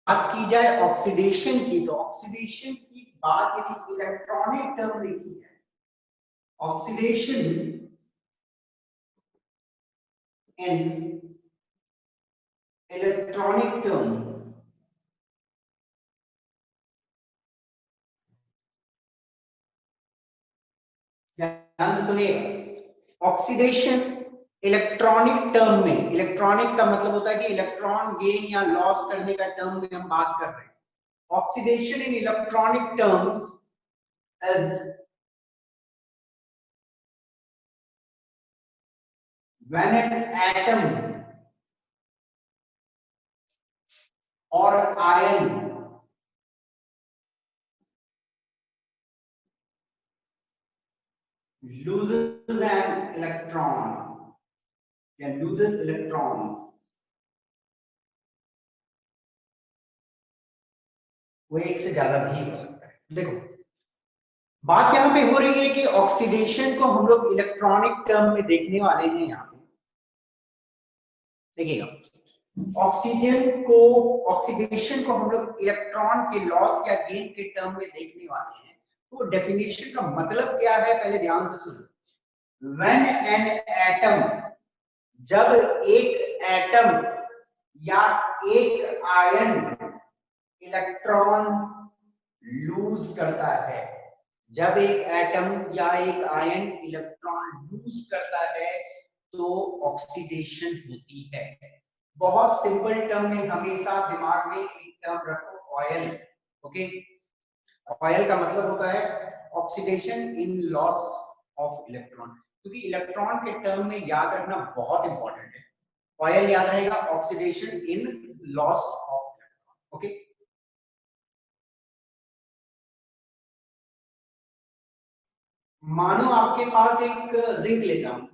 बात की जाए ऑक्सीडेशन की, तो ऑक्सीडेशन की बात यदि इलेक्ट्रॉनिक टर्म में की जाए, ऑक्सीडेशन इन इलेक्ट्रॉनिक टर्म, ध्यान से सुनिएगा, ऑक्सीडेशन इलेक्ट्रॉनिक टर्म में, इलेक्ट्रॉनिक का मतलब होता है कि इलेक्ट्रॉन गेन या लॉस करने का टर्म में हम बात कर रहे हैं। Oxidation in electronic term is when an atom or ion loses an electron या loses electron, वो एक से ज्यादा भी हो सकता है। देखो बात यहां पे हो रही है कि ऑक्सीडेशन को हम लोग इलेक्ट्रॉनिक टर्म में देखने वाले हैं। यहां पे देखिएगा, ऑक्सीडेशन को हम लोग इलेक्ट्रॉन के लॉस या गेन के टर्म में देखने वाले हैं। तो डेफिनेशन का मतलब क्या है, पहले ध्यान से सुनो। व्हेन एन एटम, जब एक एटम या एक आयन इलेक्ट्रॉन लूज करता है, जब एक एटम या एक आयन इलेक्ट्रॉन लूज करता है तो ऑक्सीडेशन होती है। बहुत सिंपल टर्म में हमेशा दिमाग में एक टर्म रखो, ऑयल। ओके, ऑयल का मतलब होता है oxidation in loss of electron, क्योंकि इलेक्ट्रॉन के टर्म में याद रखना बहुत इंपॉर्टेंट है। ऑयल याद रहेगा, oxidation in loss of electron. Okay, मानो आपके पास एक जिंक लेता हूं,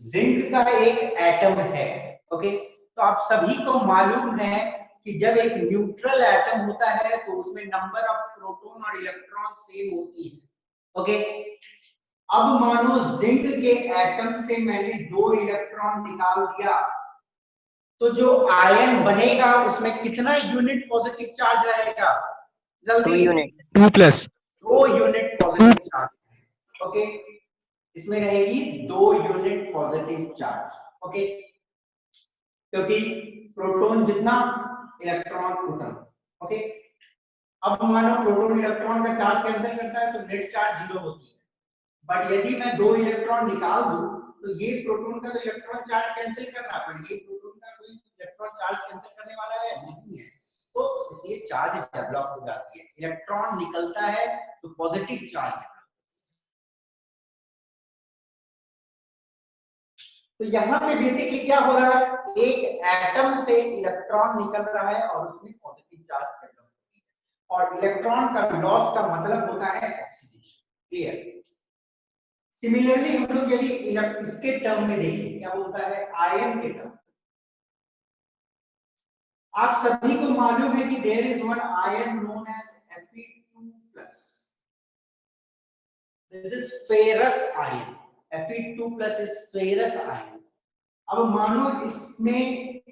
जिंक का एक एटम है। ओके, तो आप सभी को मालूम है कि जब एक न्यूट्रल एटम होता है तो उसमें नंबर ऑफ प्रोटॉन और इलेक्ट्रॉन सेम होती है। ओके, अब मानो जिंक के एटम से मैंने 2 इलेक्ट्रॉन निकाल दिया, तो जो आयन बनेगा उसमें कितना यूनिट पॉजिटिव चार्ज रहेगा? जल्दी, 2 unit, 2+। 2 unit positive charge. Okay, इसमें रहेगी 2 यूनिट पॉजिटिव चार्ज। ओके, क्योंकि प्रोटॉन जितना इलेक्ट्रॉन उतना। ओके, अब मानो प्रोटॉन इलेक्ट्रॉन का चार्ज कैंसिल करता है तो नेट चार्ज 0 होती है। बट यदि मैं 2 इलेक्ट्रॉन निकाल दूं तो ये प्रोटॉन का तो इलेक्ट्रॉन चार्ज कैंसिल कर रहा है, पर ये प्रोटॉन का कोई इलेक्ट्रॉन चार्ज कैंसिल करने वाला है नहीं है, तो इसलिए चार्ज डेवलप हो जाती है। इलेक्ट्रॉन निकलता है तो पॉजिटिव चार्ज। तो यहाँ पे बेसिकली क्या हो रहा है, एक एटम से इलेक्ट्रॉन निकल रहा है और उसमें पॉजिटिव चार्ज डेवलप होती है, और इलेक्ट्रॉन का लॉस का मतलब होता है ऑक्सीडेशन। क्लियर? सिमिलरली हम लोग यदि इसके टर्म में देखें, क्या बोलता है, आयन के टर्म। आप सभी को मालूम है कि there is one ion known as Fe2+। This is ferrous ion. Fe2+ is ferrous ion. अब मानो इसमें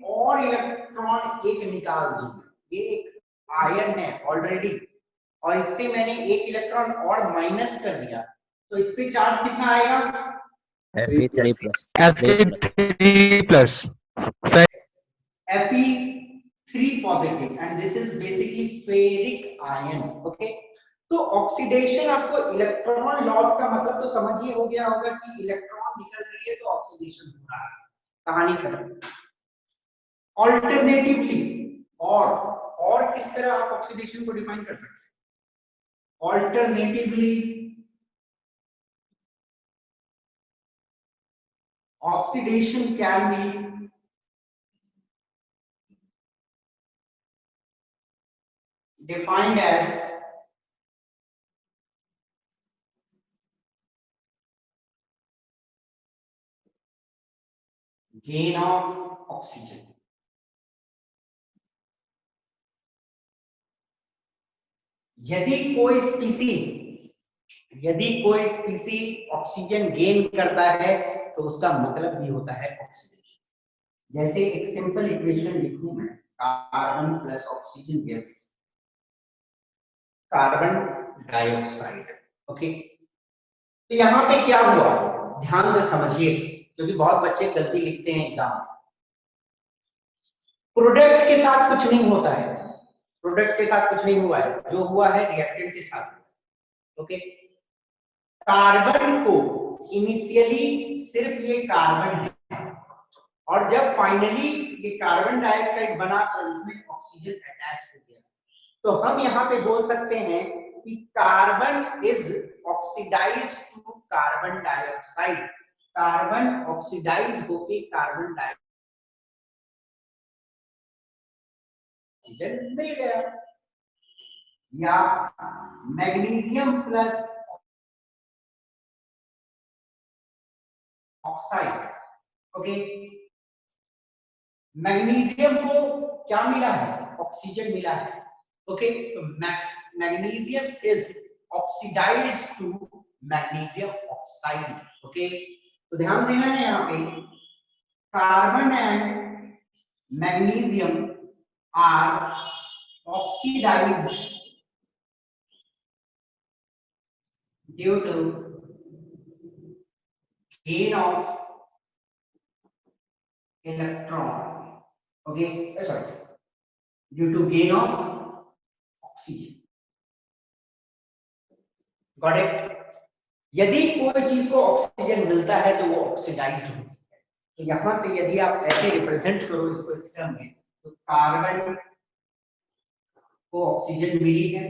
और इलेक्ट्रॉन एक निकाल दिया, ये एक आयन है ऑलरेडी, और इससे मैंने एक इलेक्ट्रॉन और माइनस कर दिया, तो इस पे चार्ज कितना आएगा? Fe3+, Fe3+। Fe3 positive, and this is basically ferric ion. Okay, तो ऑक्सीडेशन, आपको इलेक्ट्रॉन लॉस का मतलब तो समझ ही हो गया होगा कि इलेक्ट्रॉन निकल रही है तो ऑक्सीडेशन हो रहा है, कहानी खत्म। ऑल्टरनेटिवली, और किस तरह आप ऑक्सीडेशन को डिफाइन कर सकते हैं? Alternatively oxidation can be defined as gain of oxygen। यदि कोई स्पीसी ऑक्सीजन गेन करता है तो उसका मतलब भी होता है ऑक्सीडेशन। जैसे एक सिंपल इक्वेशन लिखूं मैं, carbon plus oxygen gives carbon dioxide. Okay, तो यहाँ पे क्या हुआ, ध्यान से समझिए, क्योंकि बहुत बच्चे गलती लिखते हैं एग्जाम में। प्रोडक्ट के साथ कुछ नहीं होता है, प्रोडक्ट के साथ कुछ नहीं हुआ है, जो हुआ है रिएक्टेंट के साथ। ओके, कार्बन को इनिशियली सिर्फ ये कार्बन है, और जब फाइनली ये कार्बन डाइऑक्साइड बना तो इसमें ऑक्सीजन अटैच हो गया, तो हम यहाँ पे बोल सकते हैं कि carbon is oxidise to carbon dioxide, carbon oxidise होके कार्बन डाइऑक्साइड मिल गया। या magnesium plus oxide. Okay, magnesium को क्या मिला है, ऑक्सीजन मिला है। ओके, तो magnesium is oxidised to magnesium oxide. Okay, तो ध्यान देना है यहाँ पे, carbon and magnesium are oxidised due to gain of electron. Okay, sorry, due to gain of oxygen. Got it? यदि कोई चीज को ऑक्सीजन मिलता है तो वो ऑक्सीडाइज्ड होती है। तो यहां से यदि आप ऐसे रिप्रेजेंट करो इसको इस टर्म में, तो कार्बन को ऑक्सीजन मिली है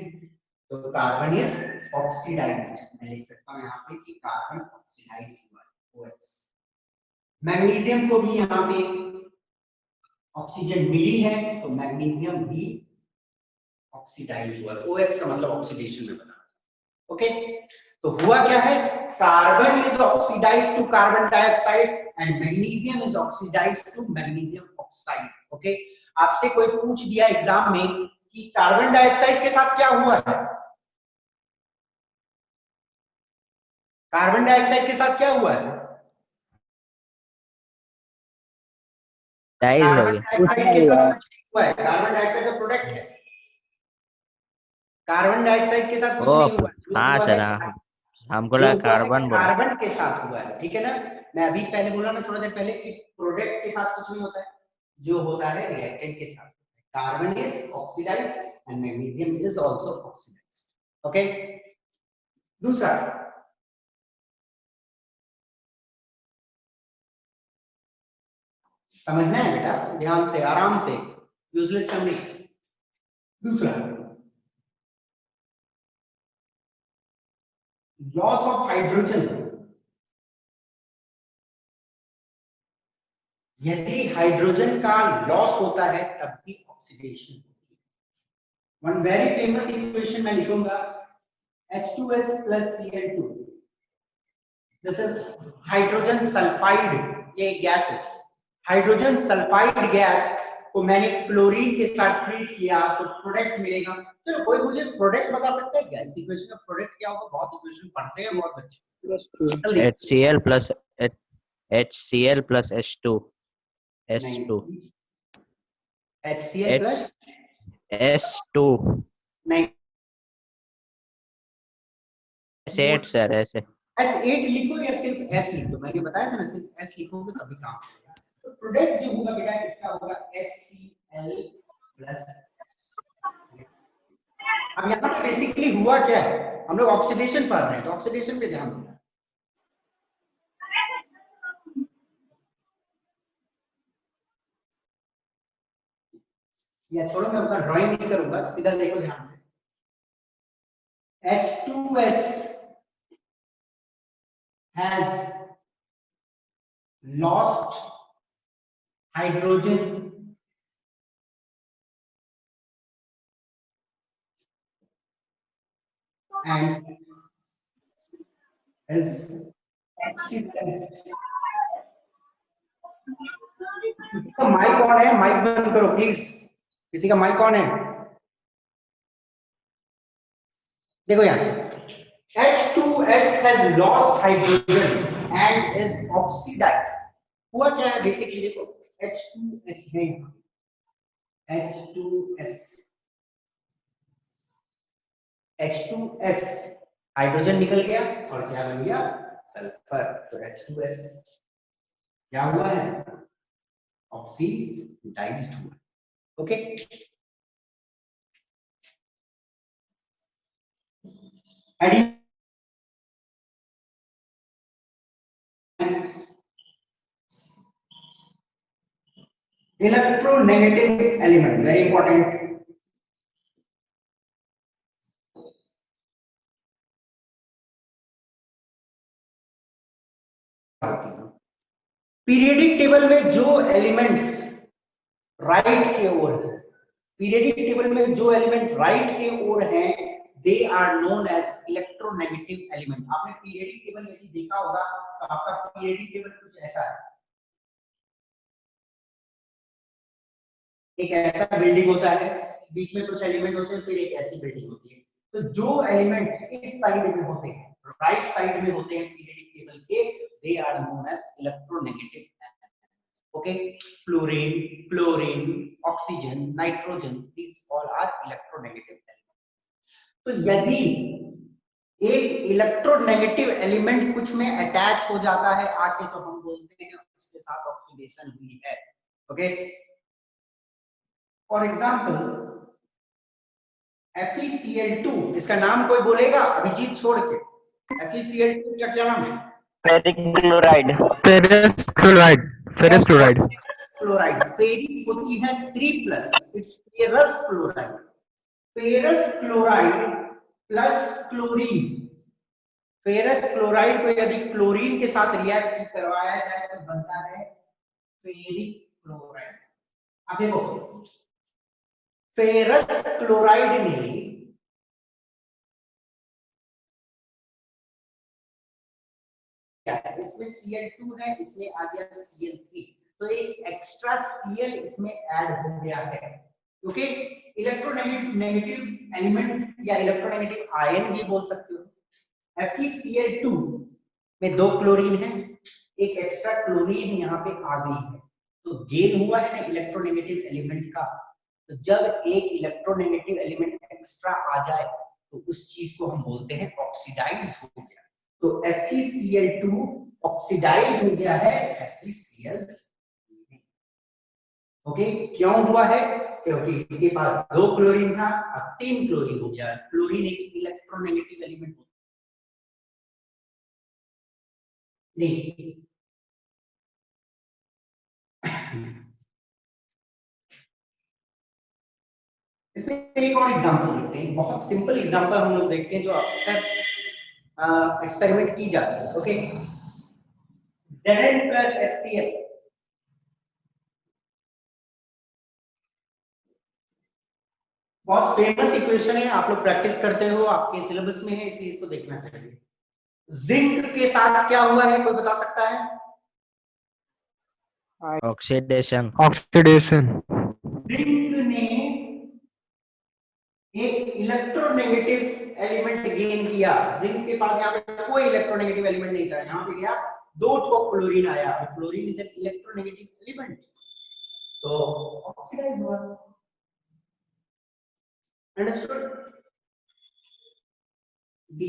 तो कार्बन इज ऑक्सीडाइज्ड। मैं लिख सकता हूं यहाँ पे कि कार्बन ऑक्सीडाइज्ड हुआ है, OX। मैग्नीशियम को भी यहाँ पे ऑक्सीजन मिली है तो मैग्नीशियम भी ऑक्सीडाइज हुआ, OX का मतलब ऑक्सीडेशन में बना। ओके, तो हुआ क्या है, carbon is oxidise to carbon dioxide and magnesium is oxidise to magnesium oxide. Okay, आपसे कोई पूछ दिया एग्जाम में कि कार्बन डाइऑक्साइड के साथ क्या हुआ है, कार्बन डाइऑक्साइड के साथ क्या हुआ है, कार्बन डाइऑक्साइड के साथ कुछ नहीं हुआ है, कार्बन डाइऑक्साइड का प्रोडक्ट है, कार्बन डाइऑक्साइड के साथ कुछ नहीं हुआ है। हाँ सर, हमको लगा कार्बन कार्बन के साथ हुआ है, ठीक है ना। मैं अभी पहले बोला ना थोड़ा देर पहले कि प्रोडक्ट के साथ कुछ नहीं होता है, जो होता है रिएक्टेंट के साथ। Carbon is oxidised and magnesium is also oxidised. Okay, दूसरा समझना है बेटा, ध्यान से आराम से, यूजलेस टर्म नहीं। दूसरा, लॉस ऑफ हाइड्रोजन। यदि हाइड्रोजन का लॉस होता है तब भी ऑक्सीडेशन होती है। वन वेरी फेमस इक्वेशन मैं लिखूंगा, H2S plus Cl2, this is hydrogen sulphide, ये गैस है। हाइड्रोजन सल्फाइड गैस को मैंने क्लोरीन के साथ ट्रीट किया तो प्रोडक्ट मिलेगा। चलो, कोई मुझे प्रोडक्ट बता सकता है क्या, इस इक्वेशन का प्रोडक्ट क्या होगा? बहुत इक्वेशन पढ़ते हैं बहुत बच्चे। HCl plus HCl plus H2 S2 HCl plus S2 नहीं, S8 सर, ऐसे S8 लिखो या सिर्फ S लिखो, मैंने बताया था ना सिर्फ S लिखोगे तभी काम होगा। तो प्रोडक्ट जो होगा बेटा इसका होगा HCl प्लस S। अब यहाँ पे बेसिकली हुआ क्या है, हम लोग ऑक्सीडेशन पढ़ रहे हैं तो ऑक्सीडेशन पे ध्यान देना। या छोड़ो, मैं अपना ड्राइंग नहीं करूंगा, सीधा देखो ध्यान से। H2S has lost hydrogen and is oxidized। किसी का माइक ऑन है, माइक बंद करो प्लीज। किसी का माइक ऑन है? देखो यहाँ से, H2S has lost hydrogen and is oxidized। हुआ क्या है बेसिकली, देखो H2S है, H2S, H2S हाइड्रोजन निकल गया और क्या बन गया, सल्फर। तो H2S क्या हुआ है, ऑक्सीडाइज्ड हुआ। Okay, electronegative element very important. Periodic table में जो एलिमेंट्स राइट के ओर है, पीरियडिक टेबल में जो एलिमेंट राइट के ओर हैं, they are known as electronegative element. आपने पीरियडिक टेबल यदि देखा होगा तो आपका पीरियडिक टेबल कुछ ऐसा है, एक ऐसा बिल्डिंग होता है, बीच में कुछ एलिमेंट होते हैं, फिर एक ऐसी बिल्डिंग होती है। तो जो एलिमेंट इस साइड में होते हैं, राइट साइड में होते हैं पीरियडिक टेबल के, they are known as electronegative. Okay, fluorine, chlorine, oxygen, nitrogen, these all are electronegative elements। तो यदि एक इलेक्ट्रोनेगेटिव एलिमेंट कुछ में अटैच हो जाता है आके, तो हम बोलते हैं उसके साथ ऑक्सीडेशन हुई है। ओके, फॉर एग्जांपल FeCl2, इसका नाम कोई बोलेगा अभिजीत छोड़ के? FeCl2 का क्या नाम है? Ferric chloride. Ferrous chloride. Ferrous chloride. Chloride. Ferric होती है 3+, it's ferrous chloride. Ferrous chloride plus chlorine, ferrous chloride को यदि क्लोरीन के साथ रिएक्ट करवाया जाए तो बनता है फेरिक क्लोराइड। अब देखो, फेरस क्लोराइड में इसमें Cl2 है, इसमें आ गया Cl3, तो एक एक्स्ट्रा Cl इसमें ऐड हो गया है। ओके, इलेक्ट्रोनेगेटिव एलिमेंट या इलेक्ट्रोनेगेटिव आयन भी बोल सकते हो। FeCl2 में 2 क्लोरीन है, एक एक्स्ट्रा क्लोरीन यहाँ पे आ गई है, तो गेन हुआ है ना इलेक्ट्रोनेगेटिव एलिमेंट का। तो जब एक इलेक्ट्रोनेगेटिव एलिमेंट एक्स्ट्रा आ जाए तो उस चीज को हम बोलते हैं ऑक्सीडाइज हो गया। तो FeCl2 ऑक्सीडाइज हो गया है FeCl। ओके, क्यों हुआ है? क्योंकि इसके पास 2 क्लोरीन था, अब 3 क्लोरीन हो गया। क्लोरीन एक इलेक्ट्रोनेगेटिव एलिमेंट होता नहीं। इसमें एक और एग्जांपल देखते हैं, बहुत सिंपल एग्जांपल हम लोग देखते हैं जो अक्सर एक्सपेरिमेंट की जाती है। ओके, Zn plus HCl, बहुत फेमस इक्वेशन है, आप लोग प्रैक्टिस करते हो, आपके सिलेबस में है, इसलिए इसको देखना चाहिए। जिंक के साथ क्या हुआ है, कोई बता सकता है? ऑक्सीडेशन। Oxidation. जिंक ने एक इलेक्ट्रोनेगेटिव एलिमेंट गेन किया। जिंक के पास यहाँ पे कोई इलेक्ट्रोनेगेटिव एलिमेंट नहीं था, यहाँ पे गया 2 ठो क्लोरीन आया, और chlorine is an electronegative element, तो ऑक्सीडाइज हुआ। Understood? The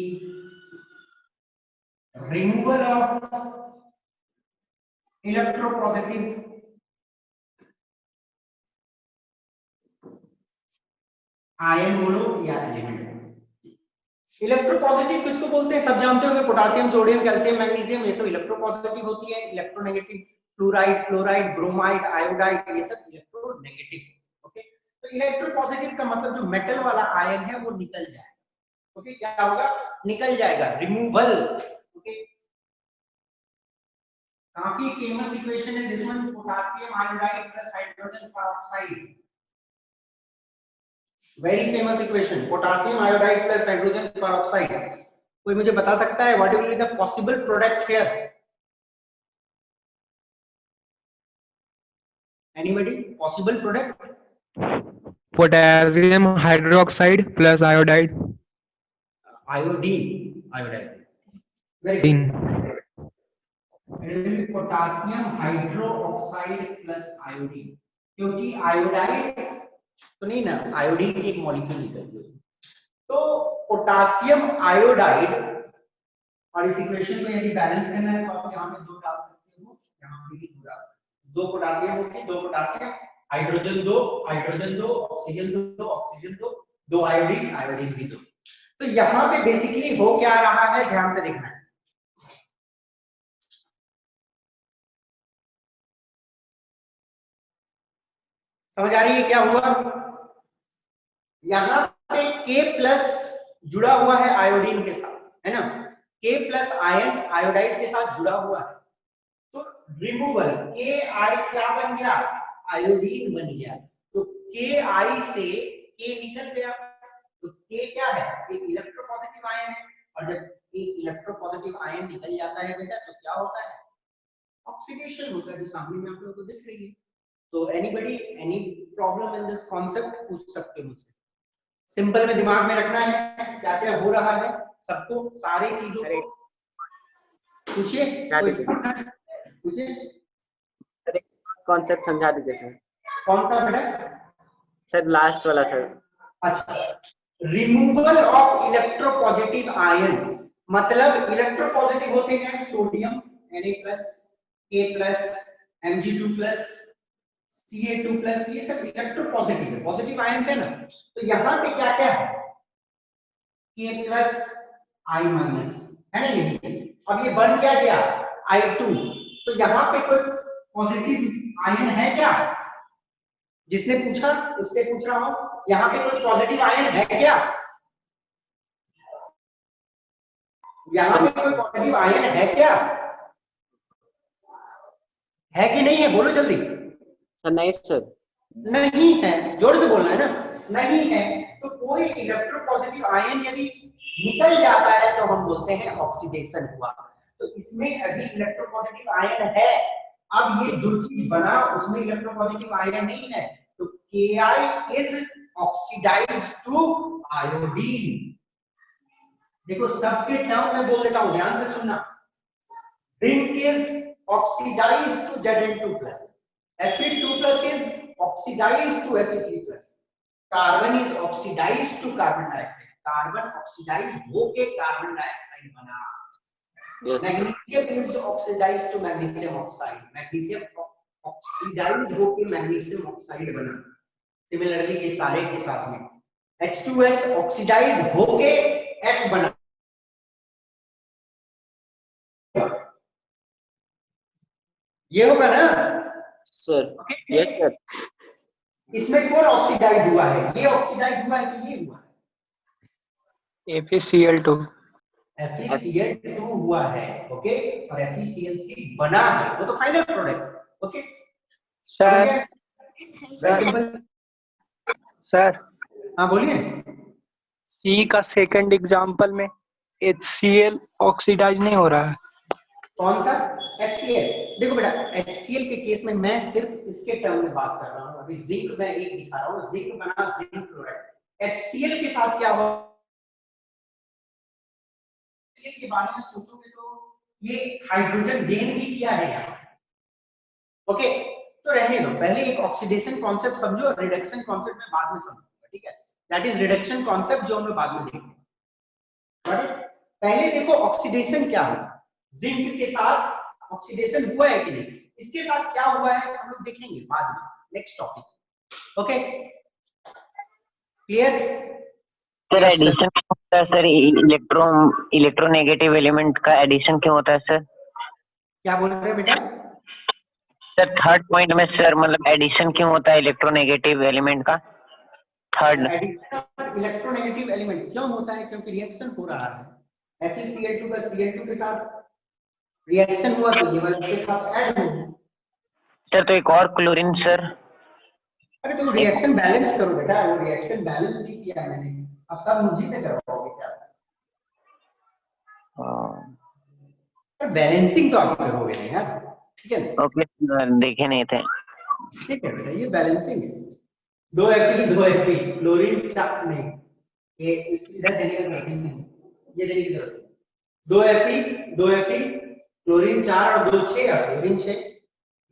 removal of electropositive ion बोलो या एलिमेंट। इलेक्ट्रोपॉजिटिव किसको बोलते हैं, सब जानते होंगे, पोटेशियम, सोडियम, कैल्शियम, मैग्नीशियम, ये सब इलेक्ट्रोपॉजिटिव होती है। Electronegative fluoride, chloride, bromide, iodide, ये सब इलेक्ट्रोनेगेटिव। ओके, तो इलेक्ट्रोपॉजिटिव का मतलब जो मेटल वाला आयन है वो निकल जाएगा। ओके, क्या होगा, निकल जाएगा, रिमूवल। ओके, काफी फेमस इक्वेशन है this one, potassium iodide plus hydrogen peroxide. Very famous equation, potassium iodide plus hydrogen peroxide. कोई मुझे बता सकता है what will be the possible product here? Anybody, possible product? Potassium hydroxide plus iodide. Iodine, iodide. Very In. Good, potassium hydroxide plus iodine, क्योंकि iodide तो नहीं ना, iodine की एक मॉलिक्यूल निकलती है। तो पोटासियम आयोडाइड, और इस इक्वेशन को यदि बैलेंस करना है तो आप यहाँ पे 2 डाल सकते हो, यहाँ पे भी 2 डाल सकते हो। 2 पोटासियम होती है, 2 potassium, hydrogen 2, hydrogen 2, oxygen 2, oxygen 2, 2 iodine, iodine भी 2। तो यहाँ पे बेसिकली हो क्या रहा है, ध्यान से देखना है। समझ आ रही है क्या हुआ? यहाँ पे K प्लस जुड़ा हुआ है आयोडीन के साथ, है ना? K प्लस आयन आयोडाइड के साथ जुड़ा हुआ है, तो रिमूवल Ki क्या बन गया? आयोडीन बन गया। तो Ki से K निकल गया, तो K क्या है? एक इलेक्ट्रोपॉजिटिव आयन है, और जब एक इलेक्ट्रोपॉजिटिव आयन निकल जाता है बेटा तो क्या होता है? ऑक्सीडेशन होता है, जो सामने में आप लोगों को दिख रही है। तो anybody any problem in this concept पूछ सकते हो मुझसे। सिंपल में दिमाग में रखना है क्या क्या हो रहा है, सबको सारी चीजों को पूछिए, पूछिए। कॉन्सेप्ट समझा दीजिए सर। कौन सा बेटा? सर लास्ट वाला सर। अच्छा, रिमूवल ऑफ इलेक्ट्रोपॉजिटिव आयन, मतलब इलेक्ट्रोपॉजिटिव होते हैं sodium Na+, K+, Mg2+, Ca2+, ये सब इलेक्ट्रोपॉजिटिव है, पॉजिटिव आयंस है ना। तो यहाँ पे क्या क्या है? K+, I-, है ना ये। अब ये बन क्या गया? I2। तो यहाँ पे कोई पॉजिटिव आयन है क्या? जिसने पूछा उससे पूछ रहा हूं, यहाँ पे कोई पॉजिटिव आयन है क्या? यहाँ पे कोई पॉजिटिव आयन है क्या? है कि नहीं है? बोलो जल्दी। नहीं सर। नहीं है, जोर से बोलना है ना। नहीं है, तो कोई इलेक्ट्रोपॉजिटिव आयन यदि निकल जाता है तो हम बोलते हैं ऑक्सीडेशन हुआ। तो इसमें अभी इलेक्ट्रोपॉजिटिव आयन है, अब ये जो चीज बना उसमें इलेक्ट्रोपॉजिटिव आयन नहीं है, तो Ki is oxidized to iodine। देखो सबके टर्म में बोल देता हूं, ध्यान से सुनना। Zinc is oxidized to Zn2+, Fe2+ is oxidized to Fe3+, carbon is oxidized to carbon dioxide, carbon oxidise होके कार्बन डाइऑक्साइड बना। Magnesium is oxidized to magnesium oxide, magnesium oxidise होके मैग्नीशियम ऑक्साइड बना। सिमिलरली ये सारे के साथ में H2S oxidise होके S बना। ये होगा ना सर? Yes sir. इसमें कौन ऑक्सीडाइज हुआ है? ये ऑक्सीडाइज हुआ है कि ये हुआ है? FeCl2। FeCl2 हुआ है, ओके, और FeCl3 बना है, वो तो final product. Okay sir. Sir हाँ बोलिए। सी का सेकंड एग्जांपल में HCl ऑक्सीडाइज नहीं हो रहा है। कौन सा? HCl। देखो बेटा, HCl के केस में मैं सिर्फ इसके टर्म में बात कर रहा हूँ। अभी जिंक मैं एक दिखा रहा हूँ, जिंक बना जिंक क्लोराइड। HCl के साथ क्या हुआ के बारे में सोचोगे तो ये हाइड्रोजन गेन भी किया है यहाँ। ओके, तो रहने दो, पहले एक ऑक्सीडेशन कॉन्सेप्ट समझो, रिडक्शन कॉन्सेप्ट में बाद में समझूंगा, ठीक है? दैट इज रिडक्शन कॉन्सेप्ट जो हम बाद में देखेंगे। पहले देखो ऑक्सीडेशन क्या होगा, जिंक के साथ ऑक्सीडेशन हुआ है कि नहीं, इसके साथ क्या हुआ है हम लोग देखेंगे बाद में, next topic. Okay clear? Sir addition क्यों होता है सर? इलेक्ट्रोनेगेटिव एलिमेंट का एडिशन क्यों होता है सर? क्या बोल रहे हैं बेटा? सर थर्ड पॉइंट में सर, मतलब एडिशन क्यों होता है इलेक्ट्रोनेगेटिव एलिमेंट का? थर्ड इलेक्ट्रोनेगेटिव एलिमेंट क्यों होता है? क्योंकि रिएक्शन हो रहा है, FeCl2 का Cl2 के साथ रिएक्शन हुआ तो ये वाला के साथ ऐड हो। सर तो एक और क्लोरीन सर। अरे तो रिएक्शन बैलेंस करो बेटा, वो रिएक्शन बैलेंस नहीं किया मैंने, अब सब मुझे से करवाओगे क्या? पर बैलेंसिंग तो आप करोगे ना यार, ठीक है ना? ओके, देखे नहीं थे। ठीक है बेटा, ये बैलेंसिंग है। 2 Fe क्लोरीन चार नहीं, ये इधर देने का जरूरत नहीं, ये देने की जरूरत नहीं। 2 Fe क्लोरीन 4 और 2 6 और क्लोरीन 6,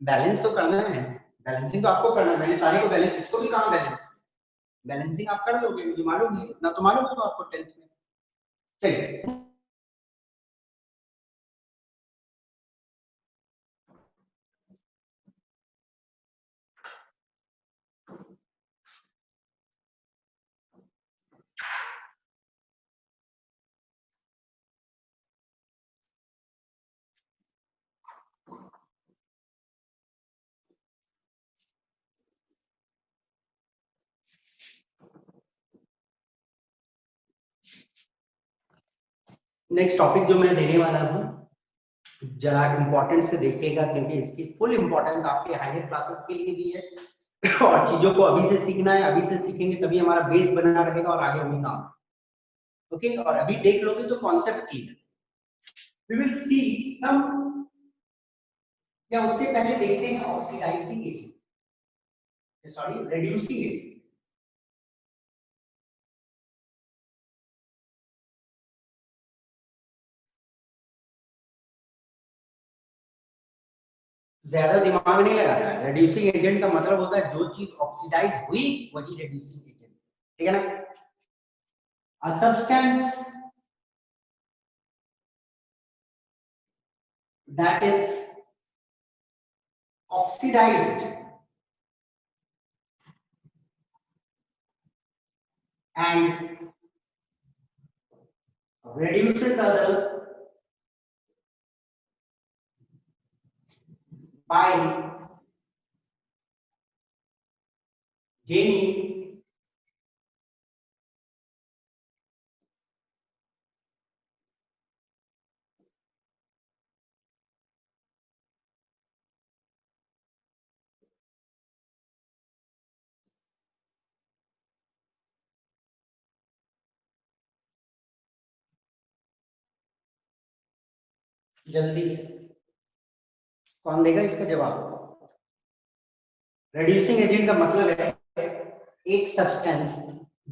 बैलेंस तो करना है, बैलेंसिंग तो आपको करना है। मैंने सारे को बैलेंस, इसको भी कहा बैलेंस, बैलेंसिंग आप कर लोगे, मुझे मालूम है, इतना तो मालूम होगा आपको 10th में। चलिए नेक्स्ट टॉपिक जो मैं देने वाला हूँ, जरा इंपॉर्टेंट से देखिएगा, क्योंकि इसकी फुल इंपॉर्टेंस आपके हायर क्लासेस के लिए भी है और चीजों को अभी से सीखना है, अभी से सीखेंगे तभी हमारा बेस बना रहेगा और आगे हमें काम। ओके, और अभी देख लोगे तो concept clear. We will see some, या उससे पहले देखते हैं oxidizing agent, sorry reducing agent. ज्यादा दिमाग नहीं लगाना है। रिड्यूसिंग एजेंट का मतलब होता है जो चीज ऑक्सीडाइज हुई वही रिड्यूसिंग एजेंट, ठीक है ना। A substance that is oxidized and reduces other by gaining जल्दी से कौन देगा इसका जवाब। रिड्यूसिंग एजेंट का मतलब है एक सब्सटेंस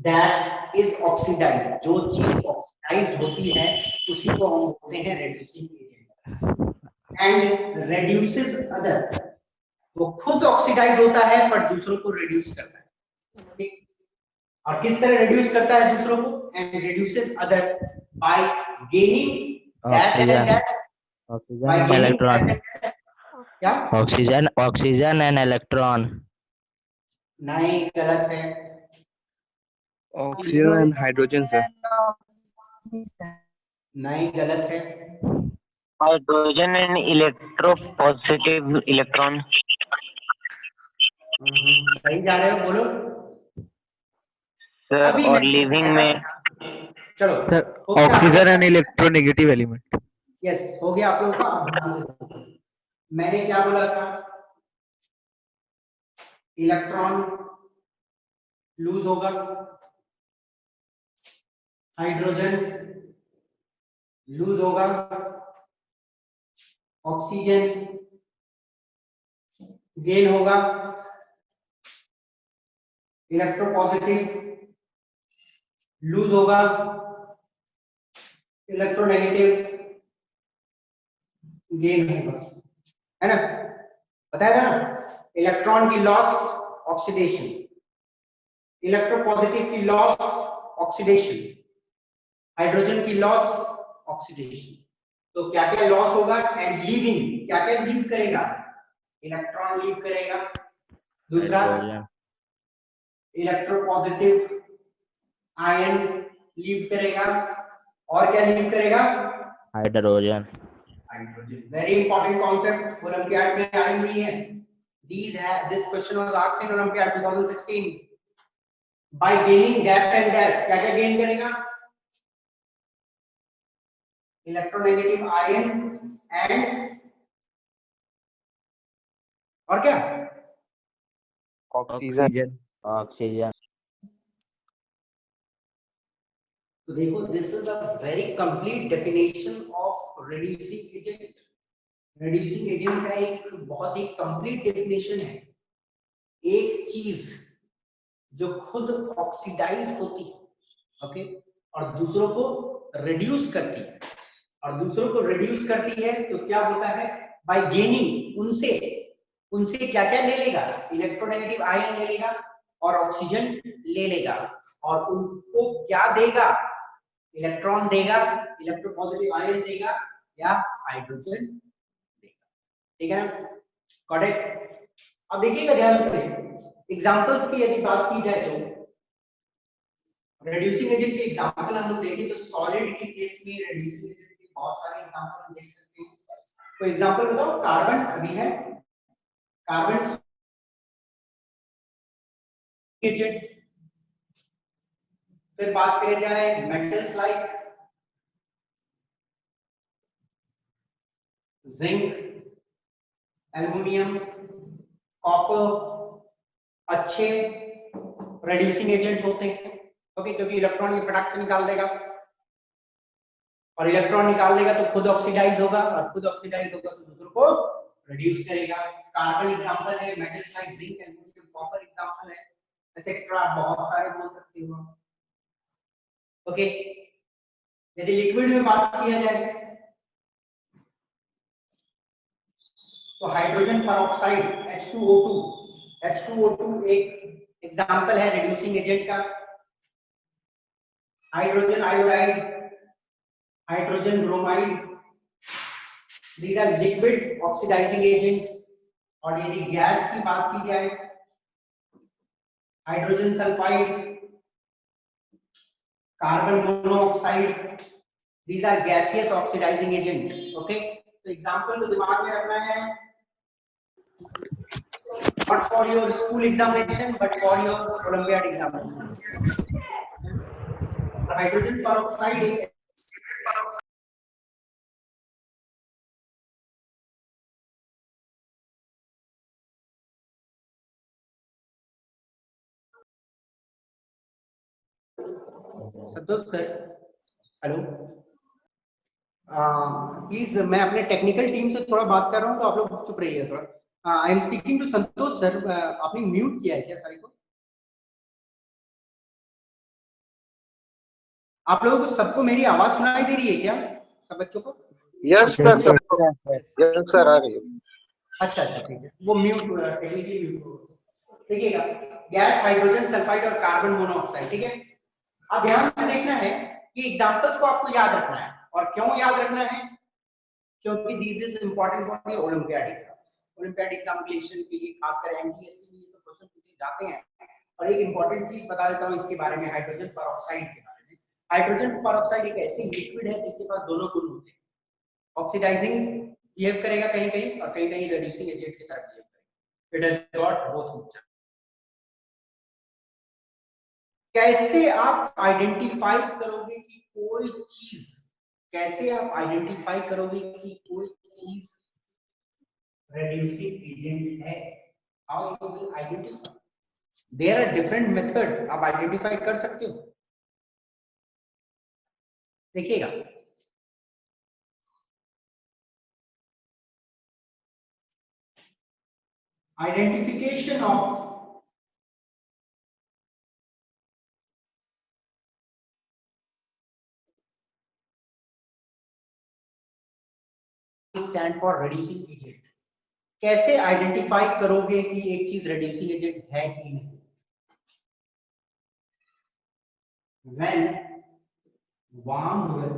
दैट इज ऑक्सीडाइज, जो चीज ऑक्सीडाइज होती है उसी को हम बोलते हैं reducing agent. And reduces other, वो खुद ऑक्सीडाइज होता है पर दूसरों को रिड्यूस करता है, ठीक। और किस तरह रिड्यूस करता है दूसरों को, and reduces other by gaining gas and gas, oxygen by and gaining electron, gas and gas. क्या? Oxygen and electron. नहीं, गलत है। Oxygen and hydrogen, sir. नहीं, गलत है। Hydrogen and electropositive electron. सही जा रहे हो, बोलो। सर अभी और मैं- लिविंग में चलो Sir, हो गया? oxygen and electronegative element. Yes, हो गया आप लोगों का। मैंने क्या बोला था, इलेक्ट्रॉन लूज होगा, हाइड्रोजन लूज होगा, ऑक्सीजन गेन होगा, इलेक्ट्रोपॉजिटिव लूज होगा, इलेक्ट्रोनेगेटिव गेन होगा, है ना, बताया था ना। इलेक्ट्रॉन की लॉस ऑक्सीडेशन, इलेक्ट्रोपॉजिटिव की लॉस ऑक्सीडेशन, हाइड्रोजन की लॉस ऑक्सीडेशन। तो क्या क्या लॉस होगा, एंड लीविंग, क्या क्या लीव करेगा, इलेक्ट्रॉन लीव करेगा, दूसरा इलेक्ट्रोपॉजिटिव आयन लीव करेगा, और क्या लीव करेगा, hydrogen. Hydrogen. Very important concept, olympiad में आई हुई है। This question was asked in Olympiad 2016. By gaining gas and gas, क्या क्या गेन करेगा, इलेक्ट्रोनेगेटिव आयन एंड, और क्या, ऑक्सीजन। ऑक्सीजन। तो देखो, this is a very complete definition of reducing agent. Reducing agent का एक बहुत ही कंप्लीट डेफिनेशन है, एक चीज जो खुद ऑक्सीडाइज होती है, ओके, और दूसरों को रिड्यूस करती है, और दूसरों को रिड्यूस करती है तो क्या होता है, बाय गेनिंग, उनसे क्या क्या ले लेगा, इलेक्ट्रोनेगेटिव आयन ले लेगा, और ऑक्सीजन ले लेगा और उनको क्या देगा, इलेक्ट्रॉन देगा, इलेक्ट्रोपॉजिटिव आयन देगा या हाइड्रोजन देगा। ठीक है ना, करेक्ट। अब देखिएगा ध्यान से, एग्जांपल्स की यदि बात की जाए तो रेड्यूसिंग एजेंट के एग्जांपल हम लोग देखें तो सॉलिड के केस में रेड्यूसिंग एजेंट के बहुत सारे एग्जांपल हम देख सकते हैं। तो एग्जांपल बताओ, कार्बन अभी है, कार्बन एजेंट। फिर बात करें जाए metals like zinc, aluminium, copper अच्छे रेड्यूसिंग एजेंट होते हैं। ओके, क्योंकि इलेक्ट्रॉन ये फटाक से निकाल देगा और इलेक्ट्रॉन निकाल देगा तो खुद ऑक्सीडाइज होगा और खुद ऑक्सीडाइज होगा तो दूसरों को रिड्यूस करेगा। कार्बन एग्जांपल है, metals like zinc, aluminium, copper example है, एक्सेट्रा बहुत सारे बोल सकते हो। ओके, यदि लिक्विड में बात किया जाए तो हाइड्रोजन परऑक्साइड H2O2, H2O2 एक एग्जांपल है रिड्यूसिंग एजेंट का। Hydrogen iodide, hydrogen bromide, these are liquid oxidizing agent। और यदि गैस की बात की जाए, hydrogen sulphide, carbon monoxide, these are gaseous oxidizing agent। Okay, तो एग्जांपल को दिमाग में रखना है, not for your school examination but for your Olympiad examination। Hydrogen peroxide एक संतोष सर, हेलो, प्लीज मैं अपने टेक्निकल टीम से थोड़ा बात कर रहा हूं तो आप लोग चुप रहिए थोड़ा। I am speaking to Santosh sir, आपने म्यूट किया है क्या सारी को? आप लोगों को सबको मेरी आवाज सुनाई दे रही है क्या, सब बच्चों को? यस सर, यस सर आ रही है। अच्छा अच्छा ठीक है, वो म्यूट टेक्निकली म्यूट। देखिएगा, गैस, हाइड्रोजन सल्फाइड और कार्बन मोनोऑक्साइड। ठीक है, अब ध्यान से देखना है कि एग्जांपल्स को आपको याद रखना है। और क्यों याद रखना है? क्योंकि this is important for the olympiad exams. Olympiad examination के लिए खासकर एमटीएससी में ये सब क्वेश्चन पूछे जाते हैं। और एक इंपॉर्टेंट चीज बता देता हूं इसके बारे में, हाइड्रोजन परऑक्साइड के बारे में। हाइड्रोजन परऑक्साइड एक ऐसी लिक्विड है जिसके पास दोनों गुण होते हैं, ऑक्सीडाइजिंग बिहेव करेगा कहीं कहीं और कहीं कहीं रिड्यूसिंग एजेंट की तरह बिहेव करेगा। It has got both nature. कैसे आप आइडेंटिफाई करोगे कि कोई चीज, कैसे आप आइडेंटिफाई करोगे कि कोई चीज reducing agent है? How you will identify? There are different method, आप आइडेंटिफाई कर सकते हो। देखिएगा, identification of stand for reducing agent. कैसे आइडेंटिफाई करोगे कि एक चीज रिड्यूसिंग एजेंट है कि नहीं? When warmed with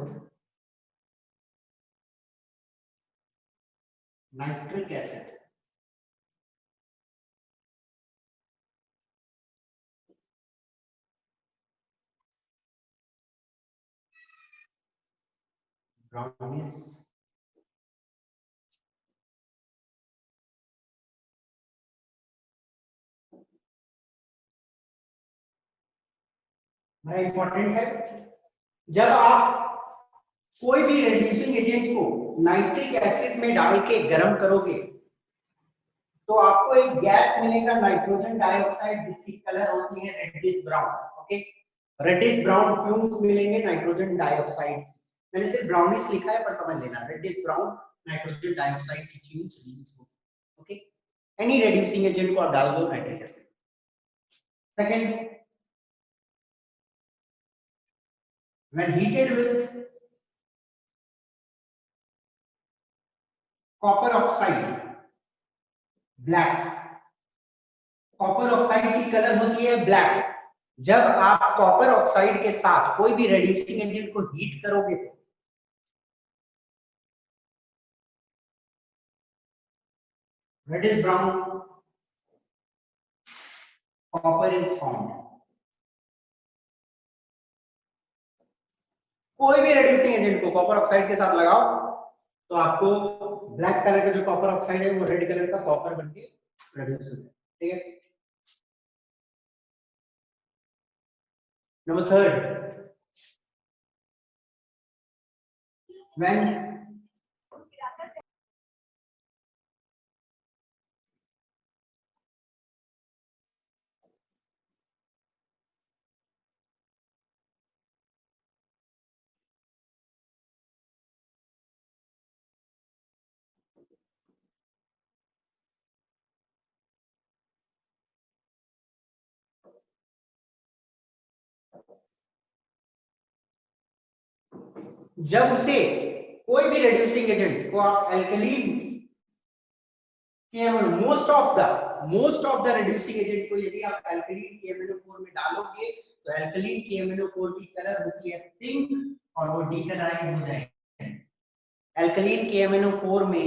nitric acid, brownish बड़ा इंपॉर्टेंट है। जब आप कोई भी रिड्यूसिंग एजेंट को नाइट्रिक एसिड में डाल के गर्म करोगे तो आपको एक गैस मिलेगा, नाइट्रोजन डाइऑक्साइड, जिसकी कलर होती है reddish brown. Okay, reddish brown fumes मिलेंगे नाइट्रोजन डाइऑक्साइड की। मैंने सिर्फ ब्राउनिश लिखा है पर समझ लेना, रेडिश ब्राउन नाइट्रोजन डाइऑक्साइड की फ्यूम्स रिलीज होगी। ओके, एनी रिड्यूसिंग एजेंट को आप डाल दो nitric acid. Second, when heated with copper oxide, black, copper oxide की कलर होती है ब्लैक। जब आप कॉपर ऑक्साइड के साथ कोई भी रेड्यूसिंग एजेंट को हीट करोगे तो red is brown, copper is found. कोई भी रेड्यूसिंग एजेंट को कॉपर ऑक्साइड के साथ लगाओ तो आपको ब्लैक कलर का जो कॉपर ऑक्साइड है वो रेड कलर का कॉपर बनके प्रोड्यूस हो जाए। ठीक है। नंबर थर्ड, व्हेन जब उसे कोई भी रेड्यूसिंग एजेंट को आप alkaline most of the reducing agent को यदि आप एल्कलीन KMnO4 में डालोगे तो एल्कलीन KMnO4 की कलर होती है पिंक और वो डीकलराइज हो जाएगी। एल्कलीन KMnO4 में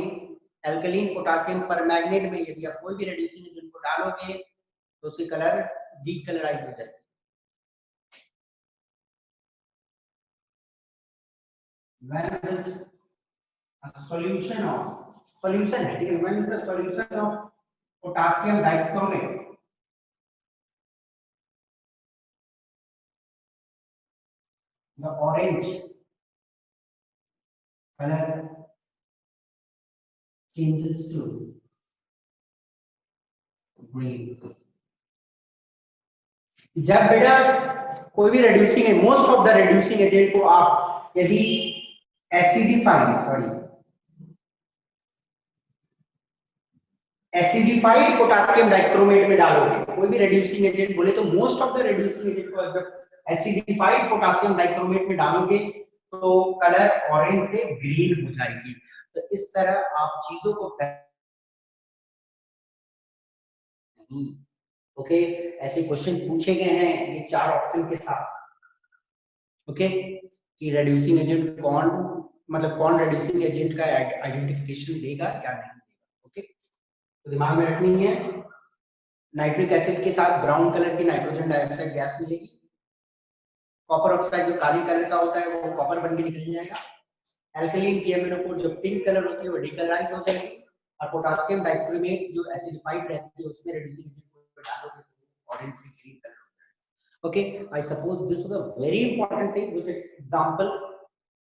एल्कलीन पोटेशियम परमैंगनेट में यदि आप कोई भी रेड्यूसिंग एजेंट को डालोगे तो उसकी कलर डीकलराइज हो जाएगी। when with a solution है, ठीक है, when with a solution of potassium dichromate the orange color changes to green। जब बेटा कोई भी रेड्यूसिंग है, most of the reducing agent को आप यदि एसिडिफाइड पोटेशियम डाइक्रोमेट में डालोगे, कोई भी रेड्यूसिंग एजेंट बोले तो most of the reducing agent को जब एसिडिफाइड पोटेशियम डाइक्रोमेट में डालोगे तो कलर ऑरेंज से ग्रीन हो जाएगी। तो इस तरह आप चीजों को ओके ऐसे क्वेश्चन पूछे गए हैं ये 4 ऑप्शन के साथ। ओके कि रेड्यूसिंग एजेंट कौन रेड्यूसिंग एजेंट का आइडेंटिफिकेशन देगा या नहीं देगा। ओके तो दिमाग में रखनी है, नाइट्रिक एसिड के साथ ब्राउन कलर की नाइट्रोजन डाइऑक्साइड गैस मिलेगी, कॉपर ऑक्साइड जो काले कलर का होता है वो कॉपर बन के निकल जाएगा, एल्कलीन KMnO4 जो पिंक कलर होती है वो डीकलराइज हो जाएगी, और पोटेशियम डाइक्रोमेट जो एसिडिफाइड रहती है उसमें रेड्यूसिंग एजेंट को डालोगे तो ऑरेंज से ग्रीन कलर हो जाएगा। Okay I suppose this was a very important thing with example,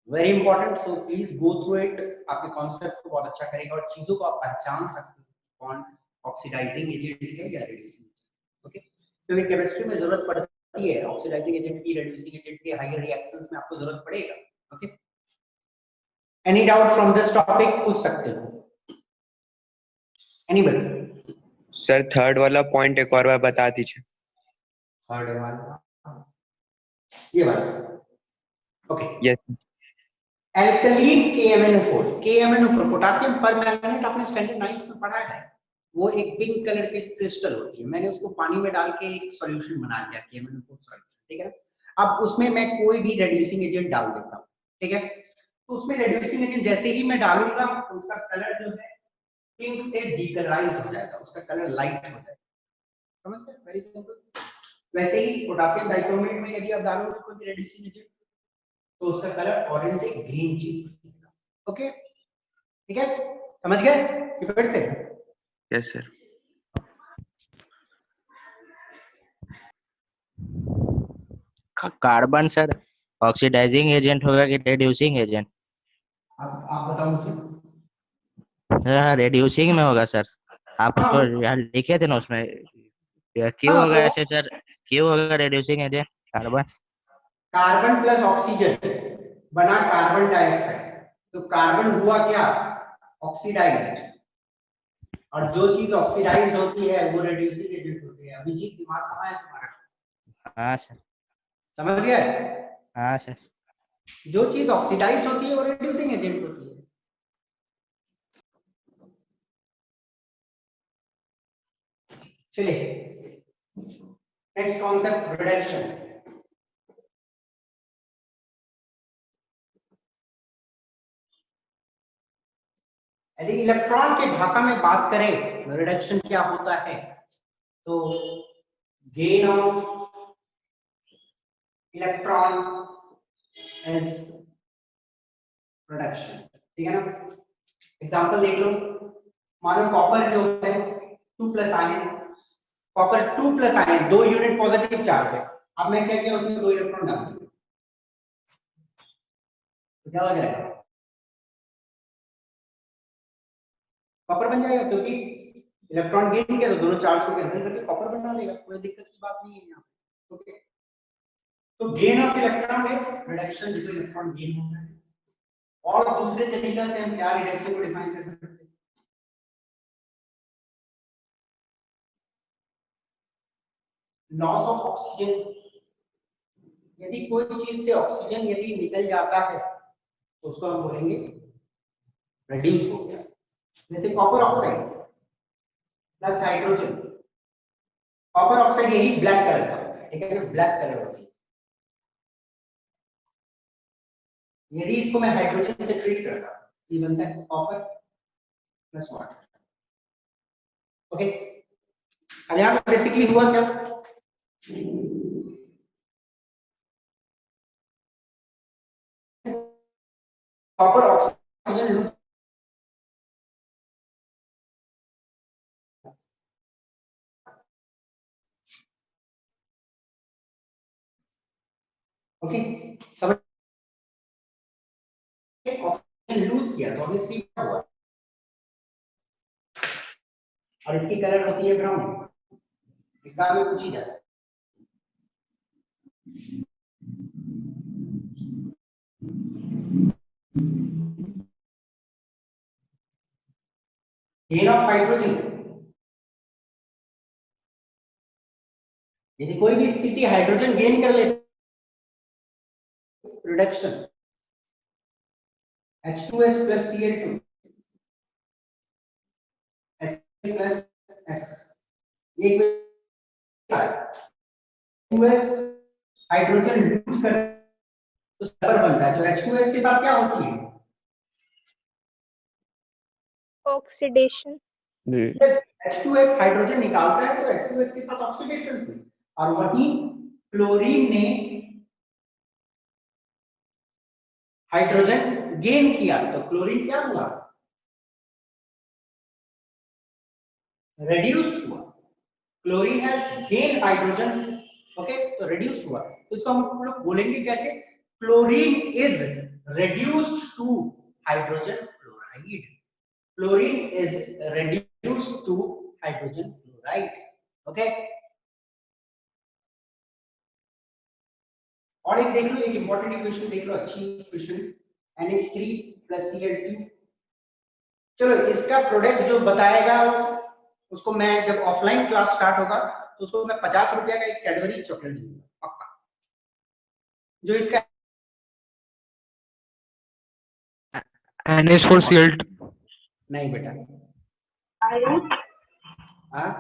very important, so please go through it, आपके कॉन्सेप्ट को बहुत अच्छा करेगा और चीजों को आप पहचान सकते हो कौन ऑक्सीडाइजिंग एजेंट है या रेड्यूसिंग एजेंट। ओके क्योंकि केमिस्ट्री में जरूरत पड़ती है ऑक्सीडाइजिंग एजेंट की, रेड्यूसिंग एजेंट की, हायर रिएक्शंस में आपको जरूरत पड़ेगा। Okay any doubt from this topic पूछ सकते हो एनीबॉडी? सर थर्ड वाला पॉइंट एक और बार बता दीजिए। थर्ड वाला ये वाला okay yes alkaline KMnO4 potassium permanganate आपने स्टैंडर्ड 9th में पढ़ा है, वो एक पिंक कलर की क्रिस्टल होती है, मैंने उसको पानी में डाल के एक सॉल्यूशन बना लिया KMnO4 सॉल्यूशन। ठीक है अब उसमें मैं कोई भी रेड्यूसिंग एजेंट डाल देता हूँ। ठीक है तो उसमें रेड्यूसिंग एजेंट जैसे ही मैं डालूंगा तो उसका कलर जो है पिंक से डीकलराइज हो जाएगा, उसका कलर लाइट हो जाएगा। समझ गए? Very simple. वैसे ही पोटेशियम डाइक्रोमेट में यदि आप डालोगे कोई भी रेड्यूसिंग एजेंट तो उसका कलर ऑरेंज से ग्रीन चेंज हो जाएगा। ओके ठीक है समझ गए कि फिर से? Yes sir. Carbon sir oxidising agent होगा कि रेड्यूसिंग एजेंट? आप बताओ मुझे। रेड्यूसिंग में होगा सर, आप उसको यहाँ लिखे थे ना उसमें, क्यों हाँ, होगा तो ऐसे सर, क्यों होगा reducing agent carbon? Carbon plus oxygen बना कार्बन डाइऑक्साइड, तो कार्बन हुआ क्या? ऑक्सीडाइज्ड, और जो चीज ऑक्सीडाइज्ड होती है वो रेड्यूसिंग एजेंट होती है। अभिजीत दिमाग कहाँ है तुम्हारा? हाँ सर। समझ गए? हाँ सर। जो चीज ऑक्सीडाइज्ड होती है वो रेड्यूसिंग एजेंट होती है। चलिए नेक्स्ट कॉन्सेप्ट रिडक्शन। यदि इलेक्ट्रॉन की भाषा में बात करें रिडक्शन क्या होता है, तो gain of electron is reduction. ठीक है ना। एग्जांपल देख लो, मानो कॉपर जो है 2+ ion, copper 2+ ion 2 unit positive charge है। अब मैं क्या किया, उसमें 2 इलेक्ट्रॉन डाल दिए, तो क्या हो जाएगा, कॉपर बन जाएगा, क्योंकि इलेक्ट्रॉन गेन किया तो दोनों चार्ज को कैंसिल करके कॉपर बना लेगा, कोई दिक्कत की बात नहीं है यहाँ पे। ओके, तो gain of electron is reduction, जो इलेक्ट्रॉन गेन होता है। और दूसरे तरीके से हम क्या रिडक्शन को डिफाइन कर सकते हैं, लॉस ऑफ ऑक्सीजन। यदि कोई चीज से ऑक्सीजन यदि निकल जाता है तो उसको हम बोलेंगे रिड्यूस हो गया। जैसे copper oxide plus hydrogen, copper oxide यही ब्लैक कलर का होता है, ठीक है, ब्लैक कलर होती है। यदि इसको मैं हाइड्रोजन से ट्रीट करता हूं, ये बनता है कॉपर प्लस वाटर। ओके, अब यहां पे बेसिकली हुआ क्या, कॉपर ऑक्सीजन लूज, ओके, समझ, ऑक्सीजन लूज किया तो ऑब्वियसली क्या हुआ, और इसकी कलर होती है ब्राउन, एग्जाम में पूछी जाती है। गेन ऑफ हाइड्रोजन, यदि कोई भी किसी हाइड्रोजन गेन कर ले, reduction H2S plus Cl2 H3 plus S, ये H2S हाइड्रोजन लूज कर तो सल्फर बनता है, तो H2S के साथ क्या होती है, ऑक्सीडेशन। yes, H2S हाइड्रोजन निकालता है तो H2S के साथ ऑक्सीडेशन हुई, और वहीं क्लोरीन ने हाइड्रोजन गेन किया तो क्लोरीन क्या हुआ, reduced हुआ। Chlorine has gain hydrogen, okay, तो reduced हुआ, तो इसको हम लोग बोलेंगे कैसे, chlorine is reduced to hydrogen chloride, chlorine is reduced to hydrogen chloride. Okay, और एक देख लो, एक इंपॉर्टेंट इक्वेशन देख लो, अच्छी इक्वेशन, NH3 plus Cl2। चलो इसका प्रोडक्ट जो बताएगा उसको मैं, जब ऑफलाइन क्लास स्टार्ट होगा तो उसको मैं 50 रुपया का एक कैडबरी चॉकलेट दूंगा पक्का, जो इसका NH4Cl2 नहीं बेटा, हाँ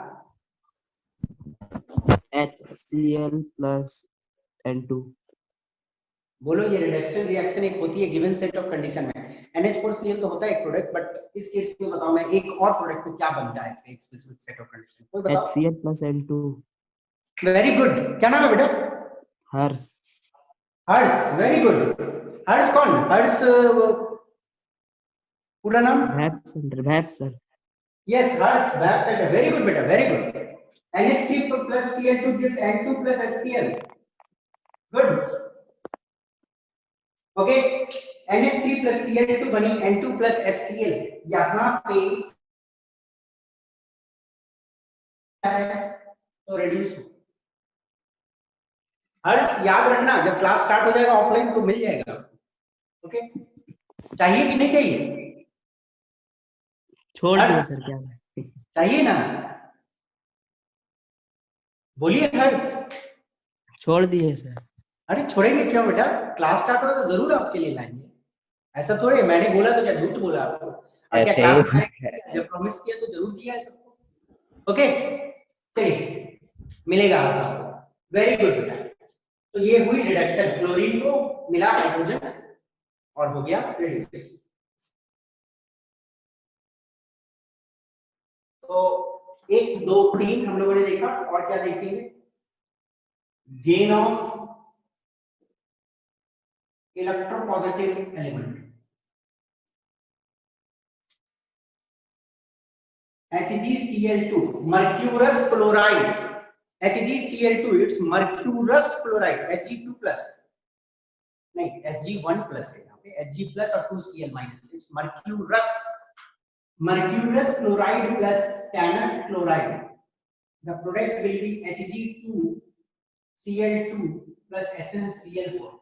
HCl plus N2। बोलो, ये रिडक्शन रिएक्शन एक होती है गिवन सेट ऑफ कंडीशन में। NH4Cl तो होता है एक प्रोडक्ट, बट इस केस में बताओ मैं एक और प्रोडक्ट को क्या बनता है एक स्पेसिफिक सेट ऑफ कंडीशन, कोई बताओ। HCl plus N2। Very good, क्या नाम है बेटा, हर्ष। हर्ष, वेरी गुड। हर्ष कौन, हर्ष पूरा नाम, वैब सर। यस, हर्ष वैब सेट, वेरी गुड बेटा, very good. NH3 plus Cl2 gives N2 plus HCl, good, okay. NH3 plus Cl2 बनी N2 plus HCl, यहाँ पे तो रिड्यूस हो। हर्ष याद रखना, जब क्लास स्टार्ट हो जाएगा ऑफलाइन तो मिल जाएगा, ओके। चाहिए कि नहीं चाहिए, छोड़ दिया सर, क्या चाहिए ना, बोलिए हर्ष। छोड़ दिए सर। अरे छोड़ेंगे क्यों बेटा, क्लास स्टार्ट होगा तो जरूर आपके लिए लाएंगे, ऐसा थोड़े मैंने बोला तो क्या झूठ बोला आपको, और क्या क्लास जब प्रॉमिस किया तो जरूर किया है सबको, ओके। चलिए मिलेगा आपको। वेरी गुड बेटा। तो ये हुई रिडक्शन, क्लोरीन को मिला हाइड्रोजन और हो गया रिड्यूस। तो 1 2 3 हम लोगों ने देखा, और क्या देखेंगे? Gain of electropositive element, HgCl2 mercurous chloride, HgCl2 it's mercurous chloride, Hg2 plus नहीं, Hg1 plus है यहाँ पे, Hg plus और 2Cl minus, it's mercurous chloride plus stannous chloride. The product will be Hg2Cl2 plus SnCl4.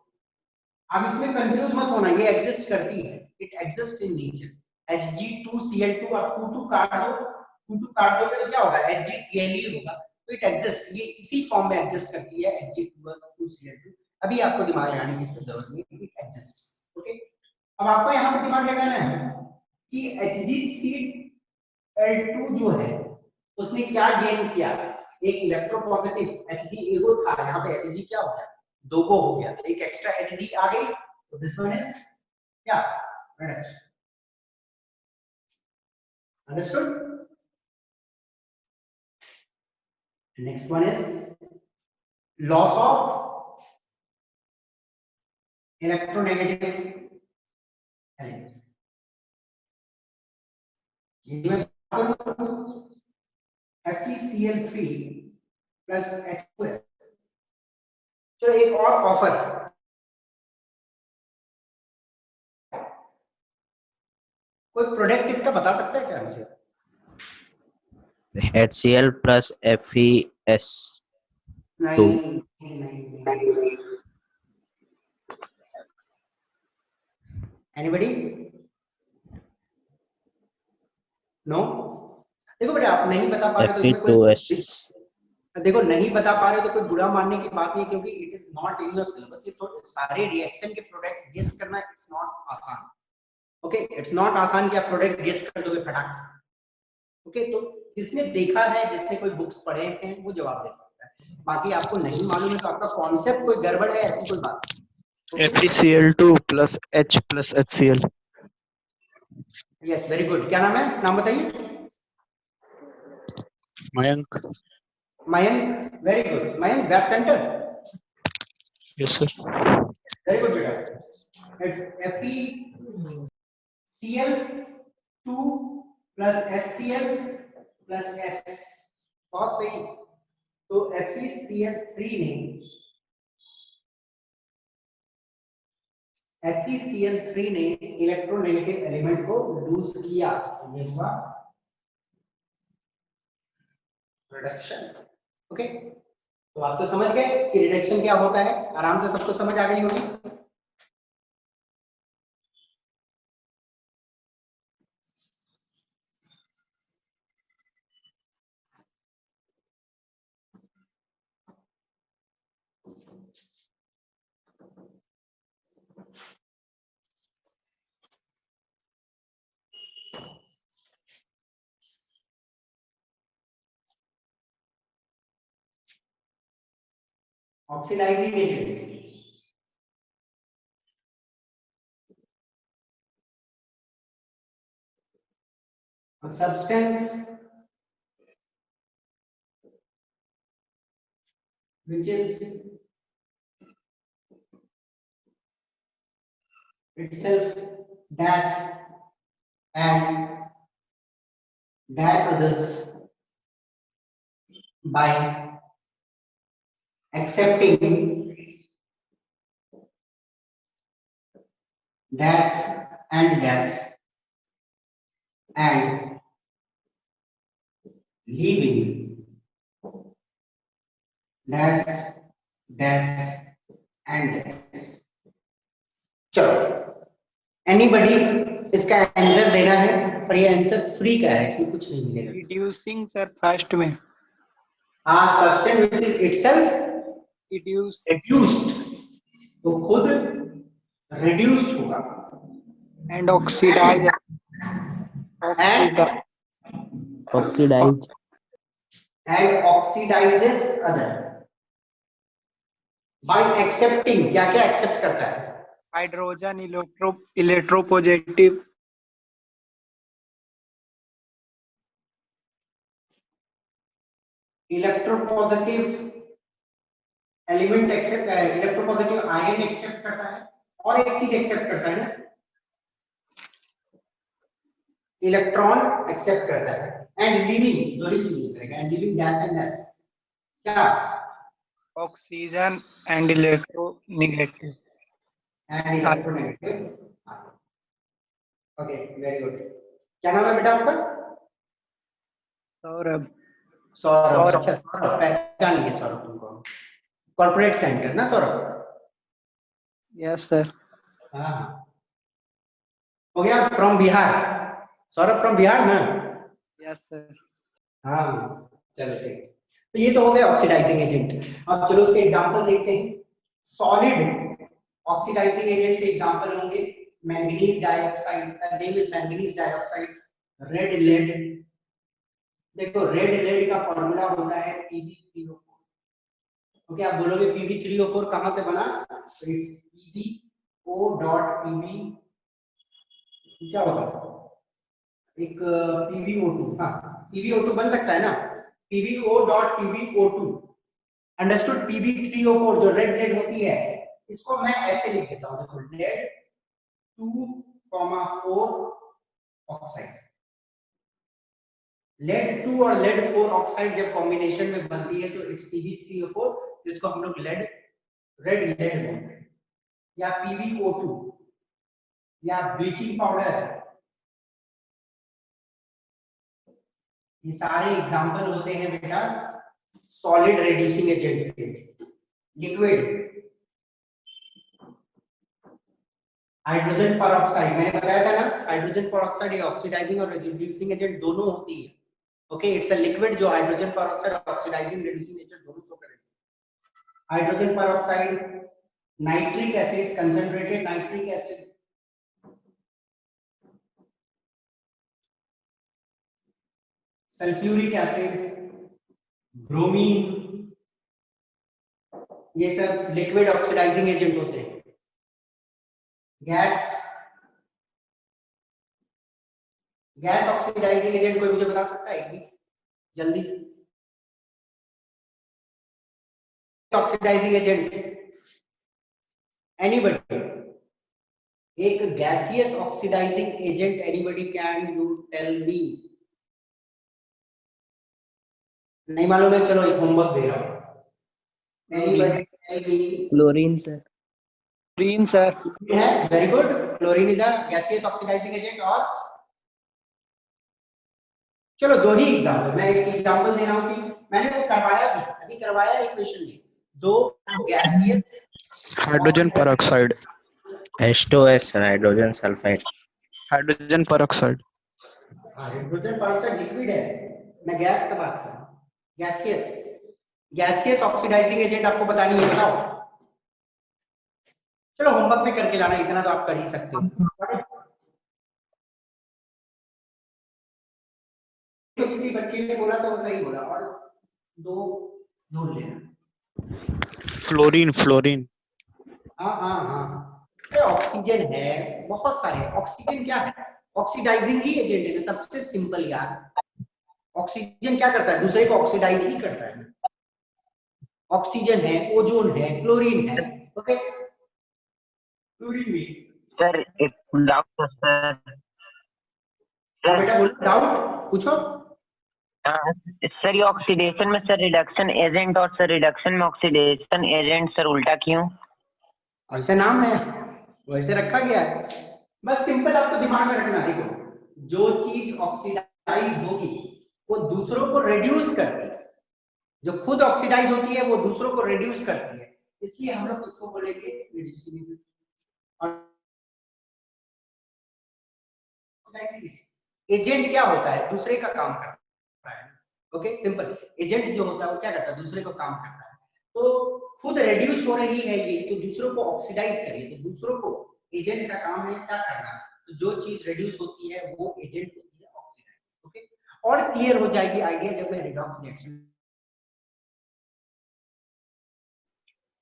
अब इसमें confuse मत होना, ये एग्जिस्ट करती है, it exist in nature. Hg2Cl2 आप 2 काट दो, 2 काट दोगे तो क्या होगा? HgCl ही होगा, तो इट एग्जिस्ट, ये इसी फॉर्म में एग्जिस्ट करती है Hg2Cl2। अभी आपको दिमाग लगाने की इसमें जरूरत नहीं, इट एग्जिस्ट्स। ओके, अब आपको यहाँ पे दिमाग लगाना है कि HgCl2 जो है उसने क्या गेन किया? एक इलेक्ट्रोपॉजिटिव Hg एगो था, यहाँ पे Hg क्या हो गया? 2 को हो गया, तो एक एक्स्ट्रा Hg आ गई, तो दिस वन इज क्या? Reduction. Understood? Next one is loss of electronegative element. FeCl3 plus H2S। चलो एक और ऑफर, कोई प्रोडक्ट इसका बता सकता है क्या मुझे? HCl plus FeS नहीं, एनीबॉडी? नो? देखो बेटा, आप नहीं बता पा रहे तो इसमें Fe2S। देखो नहीं बता पा रहे तो कोई बुरा मानने की बात नहीं, क्योंकि it is not in your syllabus. ये थोड़े सारे रिएक्शन के प्रोडक्ट गेस करना इट्स नॉट आसान। ओके, इट्स नॉट आसान कि आप प्रोडक्ट गेस कर दोगे फटाक से। ओके, तो जिसने देखा है, जिसने कोई बुक्स पढ़े हैं, वो जवाब दे सकता है। बाकी आपको नहीं मालूम है तो आपका कॉन्सेप्ट कोई गड़बड़ है, ऐसी कोई बात नहीं। FeCl2 plus H plus HCl। Yes, very good. क्या नाम है? नाम बताइए। Mayank. Mayank, very good. Mayank, back center. Yes sir. Very good बेटा। It's FeCl2 plus HCl plus S। बहुत सही। तो FeCl3 ने इलेक्ट्रोनेगेटिव एलिमेंट को लूज किया, ये हुआ रिडक्शन। ओके, तो आप तो समझ गए कि रिडक्शन क्या होता है, आराम से सबको समझ आ गई होगी। Oxidising agent, substance which is itself dash and dash others by accepting dash and dash and leaving dash dash and dash। चलो, एनीबडी इसका आंसर देना है, पर ये आंसर फ्री का है, इसमें कुछ नहीं मिलेगा। रिड्यूसिंग सर फर्स्ट में। हाँ, substance which is itself reduced, तो खुद रिड्यूस्ड होगा। And oxidise Oxidize। and oxidizes other। By accepting, क्या क्या एक्सेप्ट करता है? Hydrogen electropositive, electropositive element accept, electropositive ion accept करता है, और एक चीज एक्सेप्ट करता है ना, इलेक्ट्रॉन एक्सेप्ट करता है, एंड लिविंग, दो ही चीज करेगा, and living gas and gas क्या, oxygen and electronegative, and electronegative. Okay very good. क्या नाम है बेटा आपका? सौरभ। सौरभ। अच्छा सौरभ, पहचान लिए सौरभ तुमको, कॉर्पोरेट सेंटर ना सौरभ? Yes sir. हाँ हो गया, फ्रॉम बिहार, सौरभ फ्रॉम बिहार ना? Yes sir. हाँ चलो ठीक। तो ये तो हो गया ऑक्सीडाइजिंग एजेंट। अब चलो उसके एग्जांपल देखते हैं। सॉलिड ऑक्सीडाइजिंग एजेंट के एग्जांपल होंगे manganese dioxide, the name is manganese dioxide, red lead. देखो रेड लेड का फॉर्मूला होता है Pb3O4। ओके आप बोलोगे Pb3O4 कहां से बना? तो इट्स PbO.Pb, क्या होगा एक PbO2, हाँ PbO2 बन सकता है ना, PbO.PbO2 अंडरस्टूड। Pb3O4 जो रेड लेड होती है, इसको मैं ऐसे लिख देता हूं, देखो लेड 2,4 ऑक्साइड, लेड 2 और लेड 4 ऑक्साइड जब कॉम्बिनेशन में बनती है तो इट्स Pb3O4, जिसको हम लोग रेड लेड बोलते हैं, या PbO2, या ब्लीचिंग पाउडर। ये सारे एग्जांपल होते हैं बेटा सॉलिड रिड्यूसिंग एजेंट के। लिक्विड हाइड्रोजन परऑक्साइड, मैंने बताया था ना, हाइड्रोजन परऑक्साइड ये ऑक्सीडाइजिंग और रिड्यूसिंग एजेंट दोनों होती है। ओके इट्स अ लिक्विड जो hydrogen peroxide oxidising reducing agent दोनों शो करेगा। Hydrogen peroxide, nitric acid, concentrated nitric acid, sulphuric acid, bromine, ये सब लिक्विड ऑक्सीडाइजिंग एजेंट होते हैं। गैस, गैस ऑक्सीडाइजिंग एजेंट कोई मुझे बता सकता है एक भी जल्दी से? ऑक्सीडाइजिंग एजेंट एनीबडी, एक gaseous oxidizing agent anybody can you tell me? नहीं मालूम है, चलो एक होमवर्क दे रहा हूं। Anybody tell me? Chlorine sir. Chlorine sir. है, very good, chlorine is a gaseous oxidizing agent. और चलो दो ही एग्जांपल, मैं एक एग्जांपल दे रहा हूं कि मैंने वो करवाया भी, अभी करवाया एक क्वेश्चन में, दो gaseous hydrogen peroxide, H2S sir, hydrogen sulphide. Hydrogen peroxide. Hydrogen peroxide liquid है, मैं गैस का बात कर रहा हूं। गैसियस, गैसियस ऑक्सीडाइजिंग एजेंट आपको बतानी है, बताओ। चलो होमवर्क में करके लाना, इतना तो आप कर ही सकते हो। तो किसी बच्चे ने बोला तो वो सही बोला, और दो ढूंढ लेना। Fluorine, fluorine. हाँ हाँ हाँ, ये ऑक्सीजन है, बहुत सारे। ऑक्सीजन क्या है? ऑक्सीडाइजिंग ही एजेंट है, सबसे सिंपल यार। ऑक्सीजन क्या करता है? दूसरे को ऑक्सीडाइज ही करता है। ऑक्सीजन है, ओजोन है, क्लोरीन है। ओके क्लोरीन भी। सर एक डाउट है सर। हाँ बेटा बोलो, डाउट पूछो। सर ये ऑक्सीडेशन में सर रिडक्शन एजेंट, और सर रिडक्शन में ऑक्सीडेशन एजेंट सर उल्टा क्यों? ऐसा नाम है, वैसे रखा गया है, बस सिंपल आपको दिमाग में रखना। देखो जो चीज ऑक्सीडाइज होगी वो दूसरों को रिड्यूस करती है, जो खुद ऑक्सीडाइज होती है वो दूसरों को रिड्यूस करती है, इसलिए हम लोग इसको बोलेंगे रिड्यूसिंग एजेंट। एजेंट क्या होता है? दूसरे का काम करता है। ओके सिंपल, एजेंट जो होता है वो क्या करता है? दूसरे को काम करता है। तो खुद रिड्यूस हो रही है ये, तो दूसरों को ऑक्सीडाइज करिए, तो दूसरों को एजेंट का काम है क्या करना? तो जो चीज रिड्यूस होती है वो एजेंट होती है ऑक्सीडाइज। ओके और क्लियर हो जाएगी आइडिया जब मैं रिडॉक्स रिएक्शन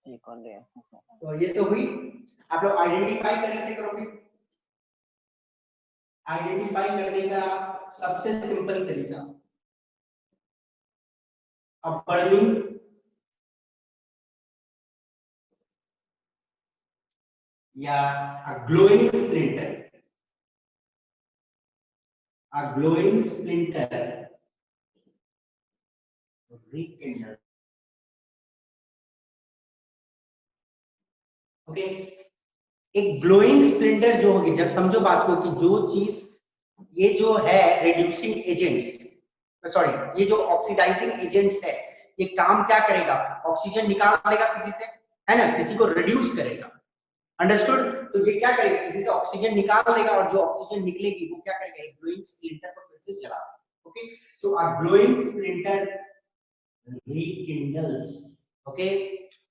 तो ये तो हुई। आप लोग आइडेंटिफाई कैसे करोगे? आइडेंटिफाई करने का सबसे सिंपल तरीका, अब बर्निंग या glowing splinter, glowing splinter rekindle। Okay, एक ग्लोइंग स्प्लिंटर जो होगी, जब समझो बात को कि जो चीज ये जो है रिड्यूसिंग एजेंट्स, सॉरी ये जो ऑक्सीडाइजिंग एजेंट्स है, ये काम क्या करेगा? ऑक्सीजन निकाल देगा किसी से, है ना, किसी को रिड्यूस करेगा। अंडरस्टूड? तो ये क्या करेगा? किसी से ऑक्सीजन निकाल देगा और जो ऑक्सीजन निकलेगी वो क्या करेगा? एक ग्लोइंग स्प्लिंटर को फिर से चलाएगा। ओके, तो a glowing splinter rekindles। Okay,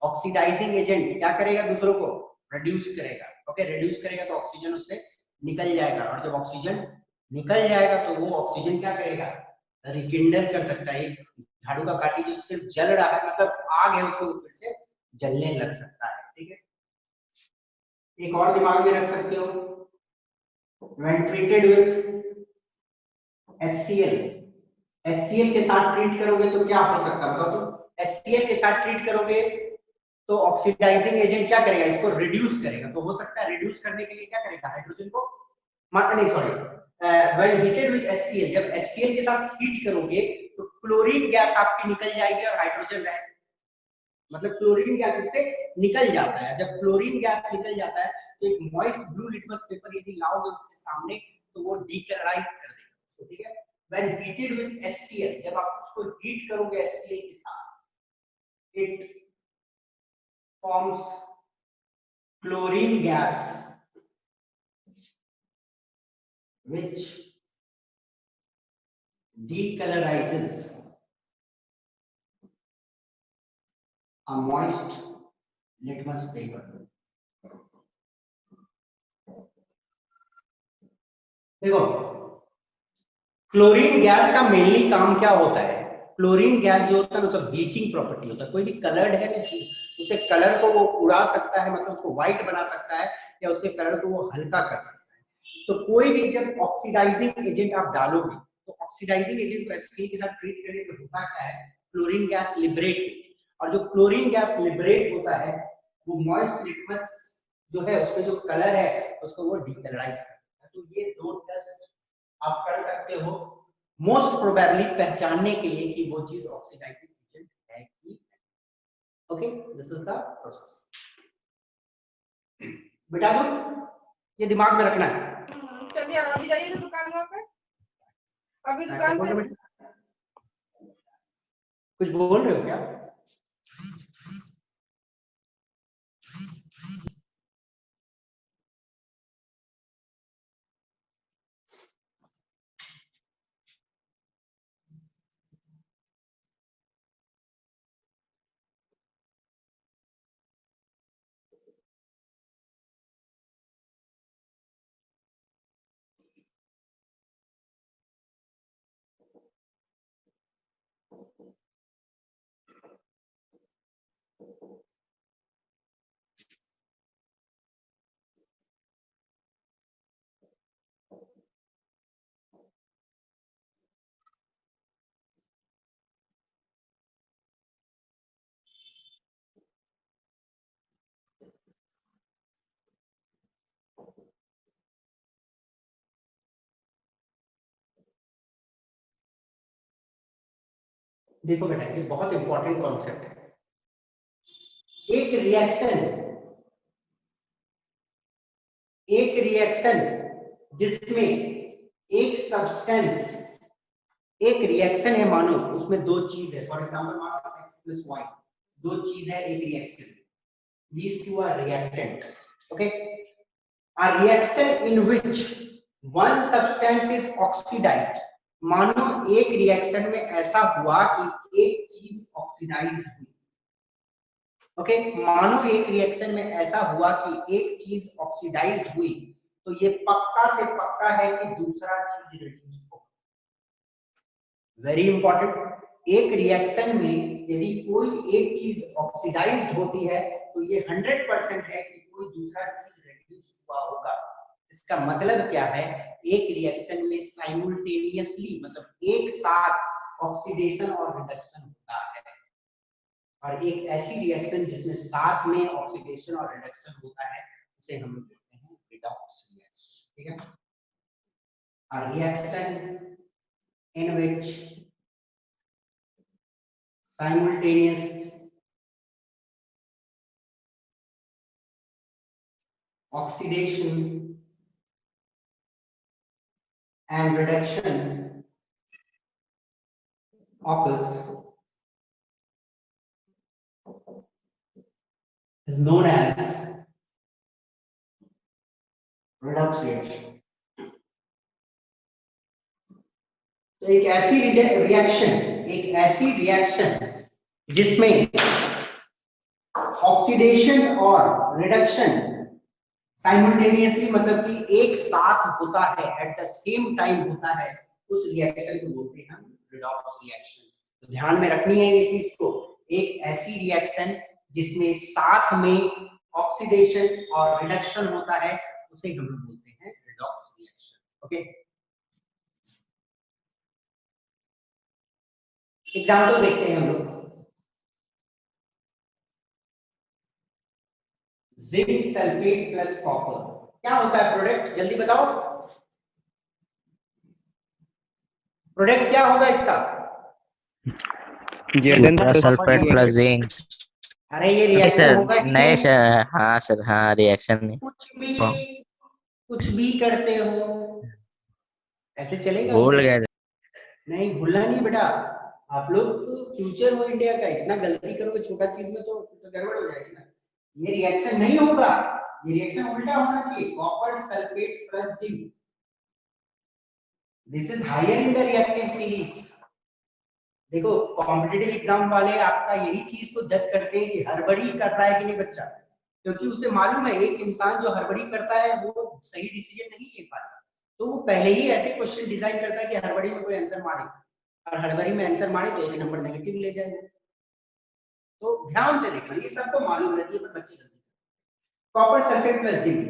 oxidising agent क्या करेगा? दूसरों को रिड्यूस करेगा। ओके, रिड्यूस करेगा तो ऑक्सीजन उससे निकल जाएगा, और जब ऑक्सीजन निकल जाएगा तो वो ऑक्सीजन क्या करेगा? रिकिंडल कर सकता है। झाड़ू का काठी जो सिर्फ जल रहा है, मतलब आग है, उसको फिर से जलने लग सकता है। ठीक है, एक और दिमाग में रख सकते हो, when treated with HCl, HCl के साथ ट्रीट करोगे तो क्या हो सकता है? बताओ तो। HCl के साथ ट्रीट करोगे तो ऑक्सीडाइजिंग एजेंट क्या करेगा? इसको रिड्यूस करेगा। तो हो सकता है रिड्यूस करने के लिए क्या करेगा? हाइड्रोजन को नहीं, sorry, when heated with HCl, जब HCl के साथ हीट करोगे तो क्लोरीन गैस आपकी निकल जाएगी और हाइड्रोजन रहे, मतलब क्लोरीन गैस इससे निकल जाता है। जब क्लोरीन गैस निकल जाता है तो एक मॉइस्ट ब्लू लिटमस पेपर यदि लाओगे उसके सामने तो वो डीकलराइज कर देगा। ठीक है, when heated with HCl, जब आप उसको हीट करोगे HCl के साथ, it forms chlorine gas which decolorizes a moist litmus paper। देखो, क्लोरीन गैस का मेनली काम क्या होता है? क्लोरीन गैस जो होता है उसका ब्लीचिंग प्रॉपर्टी होता है। कोई भी कलर्ड है ना चीज, उसे कलर को वो उड़ा सकता है, मतलब उसको व्हाइट बना सकता है, या उसके कलर को वो हल्का कर सकता है। तो कोई भी जब ऑक्सीडाइजिंग एजेंट आप डालोगे तो ऑक्सीडाइजिंग एजेंट को HCl के साथ ट्रीट करने पे होता क्या है? क्लोरीन गैस लिबरेट, और जो क्लोरीन गैस लिबरेट होता है वो मॉइस्ट लिटमस जो है उसमें जो कलर है उसको वो डीकलराइज करता है। तो ये दो टेस्ट आप कर सकते हो मोस्ट प्रोबेबली पहचानने के लिए कि वो चीज ऑक्सीडाइजिंग एजेंट है कि नहीं। Okay, this is the process. बेटा दो, ये दिमाग में रखना है। चलिए अभी जाइए ना दुकान पे, अभी दुकान पे। कुछ बोल रहे हो क्या? देखो बेटा, ये बहुत इंपॉर्टेंट कॉन्सेप्ट है। एक रिएक्शन जिसमें एक सब्सटेंस, एक रिएक्शन है, मानो उसमें दो चीज है, फॉर एग्जांपल मानो x + y, दो चीज है एक reaction, these two are reactant। okay, a reaction in which one substance is oxidized, मानो एक रिएक्शन में ऐसा हुआ कि एक चीज ऑक्सीडाइज हुई। ओके, मानो एक रिएक्शन में ऐसा हुआ कि एक चीज ऑक्सीडाइज्ड हुई, तो ये पक्का से पक्का है कि दूसरा चीज रिड्यूस होगा। Very important. एक रिएक्शन में यदि कोई एक चीज ऑक्सीडाइज्ड होती है तो ये 100% है कि कोई दूसरा चीज रेड्यूस हुआ होगा। इसका मतलब क्या है, एक रिएक्शन में साइमल्टेनियसली मतलब एक साथ ऑक्सीडेशन और रिडक्शन होता है, और एक ऐसी रिएक्शन जिसमें साथ में ऑक्सीडेशन और रिडक्शन होता है उसे हम बोलते हैं रिडॉक्स रिएक्शन। ठीक है, a reaction in which simultaneous oxidation and reduction occurs is known as redox reaction। तो एक ऐसी रिएक्शन जिसमें ऑक्सीडेशन और रिडक्शन साइमल्टेनियसली मतलब कि एक साथ होता है, एट द सेम टाइम होता है, उस रिएक्शन को बोलते हैं हम रिडॉक्स रिएक्शन। तो ध्यान में रखनी है ये चीज को, एक ऐसी रिएक्शन जिसमें साथ में ऑक्सीडेशन और रिडक्शन होता है उसे हम बोलते हैं रिडॉक्स रिएक्शन। ओके, एग्जाम्पल देखते हैं हम लोग। जिंक सल्फेट प्लस कॉपर, क्या होता है प्रोडक्ट, जल्दी बताओ प्रोडक्ट क्या होगा इसका? Sulphate plus zinc. अरे ये नहीं रिएक्शन सर, होगा कि नहीं नहीं? सर, हाँ सर, हाँ रिएक्शन नहीं। कुछ भी करते हो ऐसे चलेगा? भूल गए। नहीं भूलना नहीं बेटा, आप लोग तो फ्यूचर हो इंडिया का, इतना गलती करोगे छोटा चीज में तो गड़बड़ हो जाएगी ना। ये रिएक्शन नहीं होगा, ये रिएक्शन उल्टा होना चाहिए, copper sulphate plus zinc, this is higher in the reactive series. देखो कॉम्पिटिटिव एग्जाम वाले आपका यही चीज को जज करते हैं कि हड़बड़ी कर रहा है कि नहीं बच्चा, क्योंकि उसे मालूम है एक इंसान जो हड़बड़ी करता है वो सही डिसीजन नहीं ले पाता, तो वो पहले ही ऐसे क्वेश्चन डिजाइन करता है कि हड़बड़ी में कोई आंसर मारे, और हड़बड़ी में आंसर मारे तो एक नंबर नेगेटिव ले जाएगा। तो ध्यान से देखना, ये सबको मालूम रहती है पर बच्चे जल्दी। Copper sulphate plus zinc,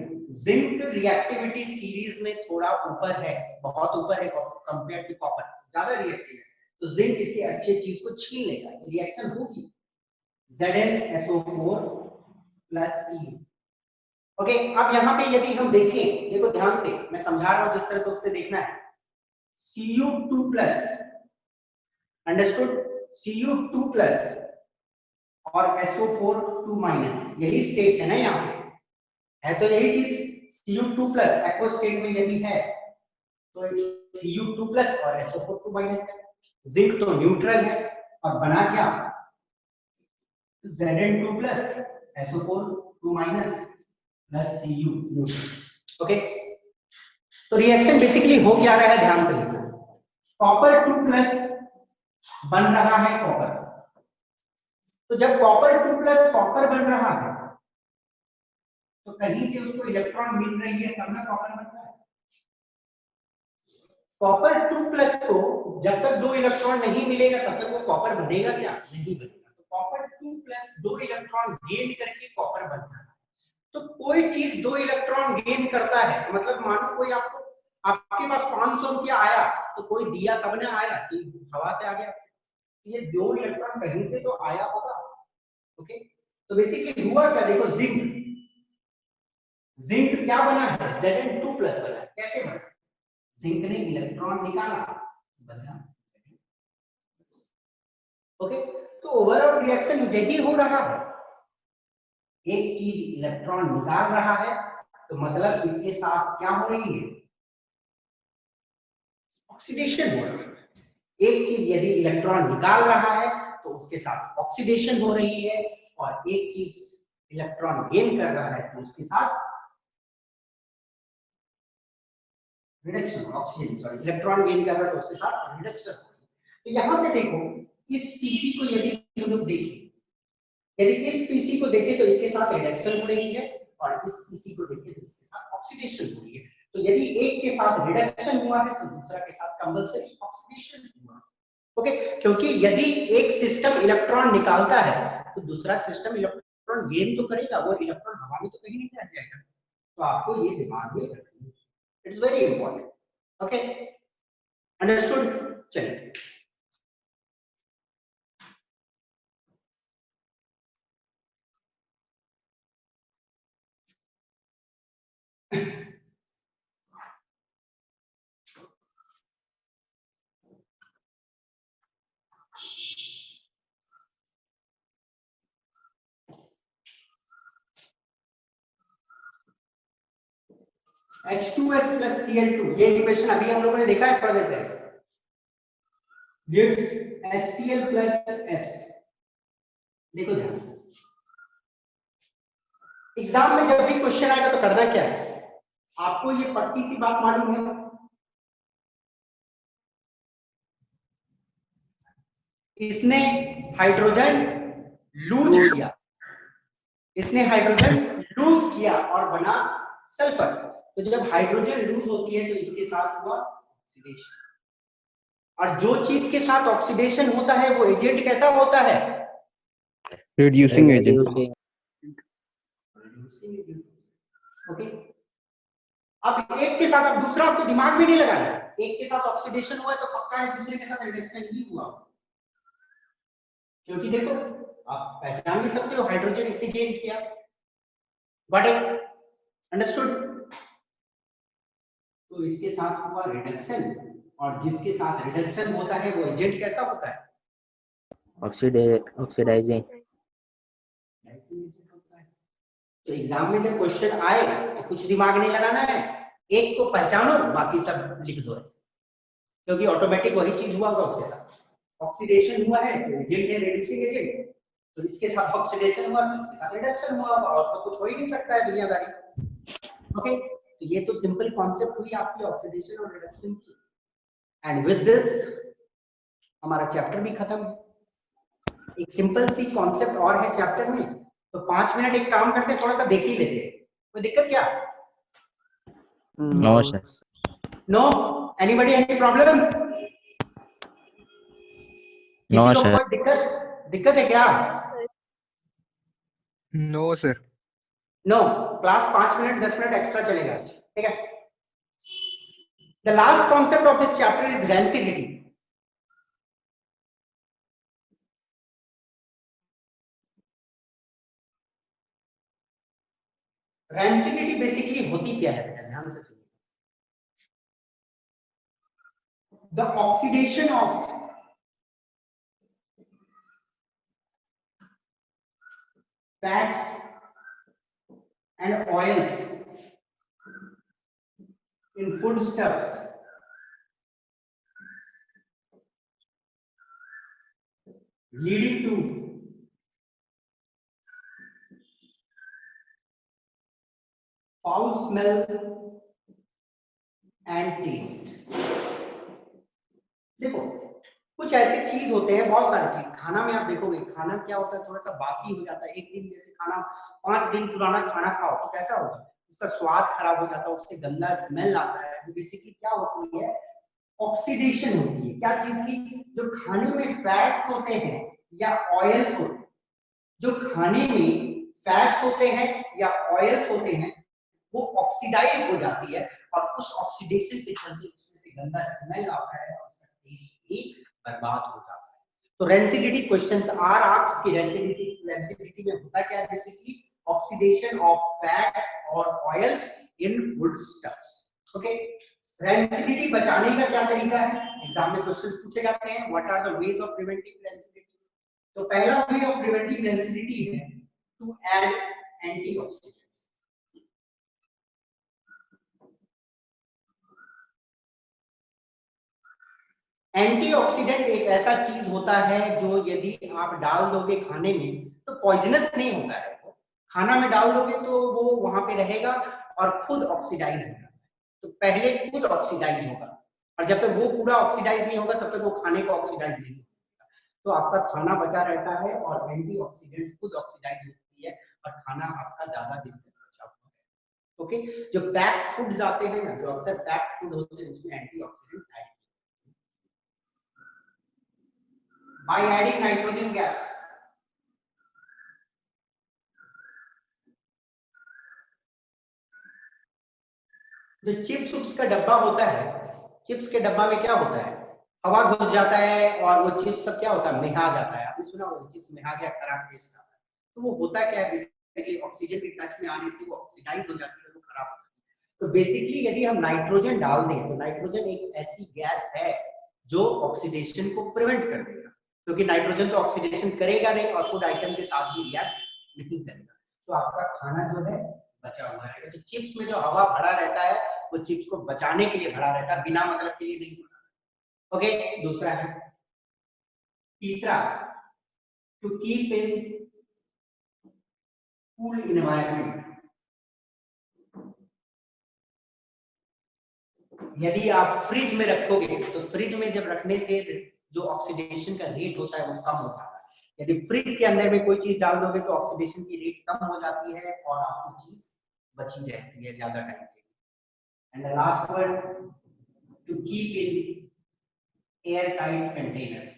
zinc reactivity series में थोड़ा ऊपर है, बहुत ऊपर है कंपेयर टू कॉपर, ज्यादा रिएक्टिव है, तो जिंक इसकी अच्छी चीज को छीन लेगा, रिएक्शन होगी ZnSO4 प्लस Cu। ओके, अब यहाँ पे यदि हम देखें, देखो ध्यान से मैं समझा रहा हूं जिस तरह से उससे देखना है, Cu2 plus, understood, Cu2 plus और SO4 2 माइनस, यही स्टेट है ना यहाँ पे, है तो यही चीज। Cu2 प्लस एक्वस स्टेट में यदि है तो Cu2 प्लस और SO4 2 माइनस है, जिंक तो न्यूट्रल है और बना क्या Zn2 plus SO4 2 minus plus Cu neutral. Okay, तो रिएक्शन बेसिकली हो क्या रहा है, ध्यान से देखो, कॉपर 2 प्लस बन रहा है कॉपर, तो जब कॉपर 2 प्लस कॉपर बन रहा है तो कहीं से उसको इलेक्ट्रॉन मिल रही है तब ना कॉपर बन रहा है। कॉपर 2 प्लस को जब तक 2 इलेक्ट्रॉन नहीं मिलेगा तब तक वो कॉपर बनेगा क्या, नहीं बनेगा। तो कॉपर 2 प्लस 2 इलेक्ट्रॉन गेन करके कॉपर बन रहा है। तो कोई चीज 2 इलेक्ट्रॉन गेन करता है तो मतलब मानो कोई आपको, आपके पास 500 रुपया आया तो कोई दिया तब ना आया कि हवा से आ गया, ये 2 इलेक्ट्रॉन कहीं से तो आया होगा। ओके, तो बेसिकली हुआ क्या, देखो जिंक, जिंक क्या बना है, Zn2 प्लस बना है, कैसे बना, जिंक ने इलेक्ट्रॉन निकाला बना। ओके, तो ओवरऑल रिएक्शन यही हो रहा है, एक चीज इलेक्ट्रॉन निकाल रहा है तो मतलब इसके साथ क्या हो रही है, ऑक्सीडेशन हो रहा है। एक चीज यदि इलेक्ट्रॉन निकाल रहा है तो उसके साथ ऑक्सीडेशन हो रही है, और एक चीज इलेक्ट्रॉन गेन कर रहा है तो उसके साथ reduction, oxygen sorry, electron gain कर रहा है तो उसके साथ रिडक्शन हो रही है। तो यहाँ पे देखो इस पीसी को यदि हम लोग देखें, यदि इस पीसी को देखें तो इसके साथ रिडक्शन हो रही है, और इस पीसी को देखें तो इसके साथ ऑक्सीडेशन हो रही है। तो यदि एक के साथ रिडक्शन हुआ है तो दूसरा के साथ कंपल्सरी ऑक्सीडेशन हुआ। ओके, क्योंकि यदि एक सिस्टम इलेक्ट्रॉन निकालता है तो दूसरा सिस्टम इलेक्ट्रॉन गेन तो करेगा, वो इलेक्ट्रॉन हवा में तो कहीं नहीं रह जाएगा। तो आपको ये दिमाग में रखना है, it's very important. Okay, understood? चलिए H2S plus Cl2, ये इक्वेशन अभी हम लोगों ने देखा है थोड़ा देर पहले, gives HCl plus S। देखो ध्यान से, एग्जाम में जब भी क्वेश्चन आएगा तो करना क्या है, आपको ये पक्की सी बात मालूम है, इसने हाइड्रोजन लूज किया, इसने हाइड्रोजन लूज किया और बना सल्फर। तो जब हाइड्रोजन लूज होती है तो इसके साथ हुआ ऑक्सीडेशन, और जो चीज के साथ ऑक्सीडेशन होता है वो एजेंट कैसा होता है? Reducing agent. ओके, अब एक के साथ, अब दूसरा आपको दिमाग में नहीं लगाना है, एक के साथ ऑक्सीडेशन हुआ है तो पक्का है दूसरे के साथ रिडक्शन ही हुआ, क्योंकि देखो आप पहचान भी सकते हो हाइड्रोजन इसने गेन किया। Got it? अंडरस्टूड? तो इसके साथ हुआ रिडक्शन, और जिसके साथ रिडक्शन होता है वो एजेंट कैसा होता है? ऑक्सीडाइजिंग। तो एग्जाम में जब क्वेश्चन आए तो कुछ दिमाग नहीं लगाना है, एक को पहचानो बाकी सब लिख दो, क्योंकि ऑटोमेटिक वही चीज हुआ होगा उसके साथ। ऑक्सीडेशन हुआ है तो एजेंट है रिड्यूसिंग एजेंट, तो इसके साथ ऑक्सीडेशन हुआ तो इसके साथ रिडक्शन हुआ होगा, और तो कुछ हो ही नहीं सकता है दुनियादारी। ओके, तो ये तो सिंपल कॉन्सेप्ट हुई आपकी ऑक्सीडेशन और रिडक्शन की। एंड विद दिस हमारा चैप्टर भी खत्म है। एक सिंपल सी कॉन्सेप्ट और है चैप्टर में, तो 5 मिनट एक काम करते हैं, थोड़ा सा देख ही लेते हैं, कोई दिक्कत क्या? No sir. No? Anybody any problem? No किसी को सर। कोई दिक्कत है क्या? No, sir. No? Class 5 minute 10 minute extra चलेगा, ठीक है? The last concept of this chapter is rancidity. Rancidity basically होती क्या है बेटा, ध्यान से सुनिए। The oxidation of fats and oils in foodstuffs leading to foul smell and taste। देखो कुछ ऐसे चीज होते हैं, बहुत सारे चीज खाना में आप देखोगे, खाना क्या होता है, थोड़ा सा बासी हो जाता है। एक दिन जैसे खाना 5 दिन पुराना खाना खाओ तो कैसा होगा, उसका स्वाद खराब हो जाता है, उससे गंदा स्मेल आता है। वो बेसिकली क्या होती है, ऑक्सीडेशन होती है। क्या चीज की? जो खाने में फैट्स होते हैं या ऑयल्स होते हैं, जो खाने में फैट्स होते हैं या ऑयल्स होते हैं, वो ऑक्सीडाइज हो जाती है, और उस ऑक्सीडेशन के चलते उसमें से गंदा स्मेल आता है और उसका टेस्ट भी बर्बाद हो जाता है। तो रेंसिडिटी क्वेश्चंस आर आस्क्ड कि रेंसिडिटी में होता क्या है? बेसिकली ऑक्सीडेशन ऑफ फैट्स और ऑयल्स इन फूड स्टफ्स। ओके, रेंसिडिटी बचाने का क्या तरीका है? एग्जाम में क्वेश्चंस पूछे जाते हैं, what are the ways of preventing rancidity? तो पहला वे ऑफ प्रिवेंटिंग रेंसिडिटी है टू ऐड एंटीऑक्सीडेंट्स। एंटीऑक्सीडेंट एक ऐसा चीज होता है जो यदि आप डाल दोगे खाने में तो पॉइजनस नहीं होता है, खाना में डाल दोगे तो वो वहां पे रहेगा और खुद ऑक्सीडाइज होगा। तो पहले खुद ऑक्सीडाइज होगा, और जब तक वो पूरा ऑक्सीडाइज नहीं होगा तब तक वो खाने को ऑक्सीडाइज नहीं होगा। तो आपका खाना बचा रहता है और एंटीऑक्सीडेंट्स खुद ऑक्सीडाइज होती है और खाना आपका ज्यादा दिन तक बचा हुआ है। ओके, जो पैक्ड फूड्स आते हैं ना, जो अक्सर पैक्ड फूड होते हैं, उसमें antioxidant add by adding nitrogen gas. जो चिप्स उप्स का डब्बा होता है, चिप्स के डब्बा में क्या होता है, हवा घुस जाता है और वो चिप्स सब क्या होता है, मेहा जाता है। आपने सुना होगा चिप्स मेहा गया, खराब टेस्ट आता है। तो वो होता क्या है, बेसिकली ऑक्सीजन के टच में आने से वो ऑक्सीडाइज हो जाती है, वो खराब हो जाती है। तो बेसिकली यदि हम नाइट्रोजन डाल दें तो नाइट्रोजन एक ऐसी गैस है जो ऑक्सीडेशन को प्रिवेंट कर देगा, क्योंकि नाइट्रोजन तो ऑक्सीडेशन करेगा नहीं और फूड आइटम के साथ भी रिएक्ट नहीं करेगा, तो आपका खाना जो है बचा हुआ रहेगा। तो चिप्स में जो हवा भरा रहता है वो चिप्स को बचाने के लिए भरा रहता है, बिना मतलब के लिए नहीं भरा। ओके, दूसरा है। तीसरा, to keep in cool environment. यदि आप फ्रिज में रखोगे तो फ्रिज में जब रखने से जो ऑक्सीडेशन का रेट होता है वो कम होता है। यदि फ्रिज के अंदर में कोई चीज डाल दोगे तो ऑक्सीडेशन की रेट कम हो जाती है और आपकी चीज बची रहती है ज्यादा टाइम के लिए। And the last one, to keep in air tight container.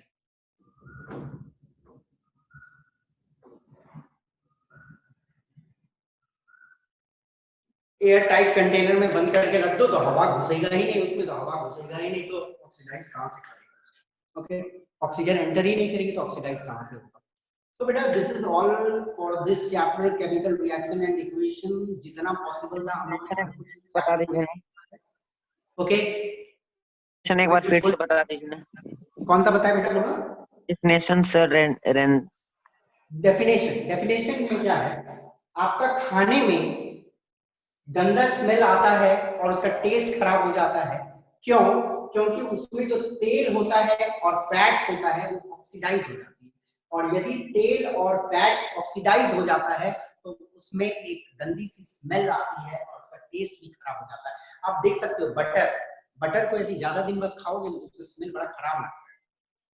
Air tight container में बंद करके रख दो तो हवा घुसेगा ही नहीं उसमें, तो हवा घुसेगा ही नहीं तो ऑक्सीडाइज कहां से करेगा। ओके, ऑक्सीजन एंटर ही नहीं करेगी तो ऑक्सीडाइज कहां से होगा। तो बेटा this is all for this chapter, chemical reaction and equation. जितना पॉसिबल था हम लोग ने कुछ बता दीजिए। ओके, एक बार फिर से बता दीजिए। कौन सा बताया बेटा लोग? Definition sir. डेफिनेशन में क्या है, आपका खाने में गंदा स्मेल आता है और उसका टेस्ट खराब हो जाता है। क्यों? क्योंकि उसमें जो तेल होता है और फैट्स होता है वो ऑक्सीडाइज हो जाती है, और यदि तेल और फैट्स ऑक्सीडाइज हो जाता है तो उसमें एक गंदी सी स्मेल आती है और उसका टेस्ट भी खराब हो जाता है। आप देख सकते हो बटर को यदि ज्यादा दिन बाद खाओगे तो उसका स्मेल बड़ा खराब लगता है।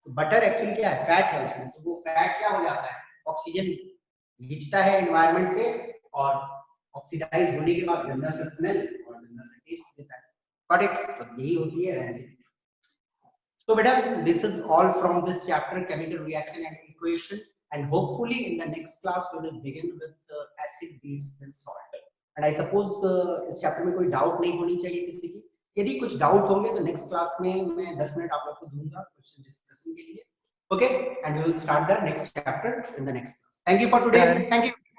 तो बटर एक्चुअली क्या है, फैट है उसमें, तो वो फैट क्या हो जाता है, ऑक्सीजन खींचता है एनवायरनमेंट से और ऑक्सीडाइज होने के बाद गंदा सा स्मेल और गंदा सा टेस्ट देता है। करेक्ट? तो यही होती है रेंजिन। So beta, this is all from this chapter, chemical reaction and equation, and hopefully in the next class we will begin with acid, base and salt. And I suppose इस chapter में कोई doubt नहीं होनी चाहिए किसी की। यदि कुछ doubt होंगे तो next class में मैं 10 मिनट आप लोग को दूंगा question discussion के लिए। Okay, and we will start the next chapter in the next class. Thank you for today. Thank you.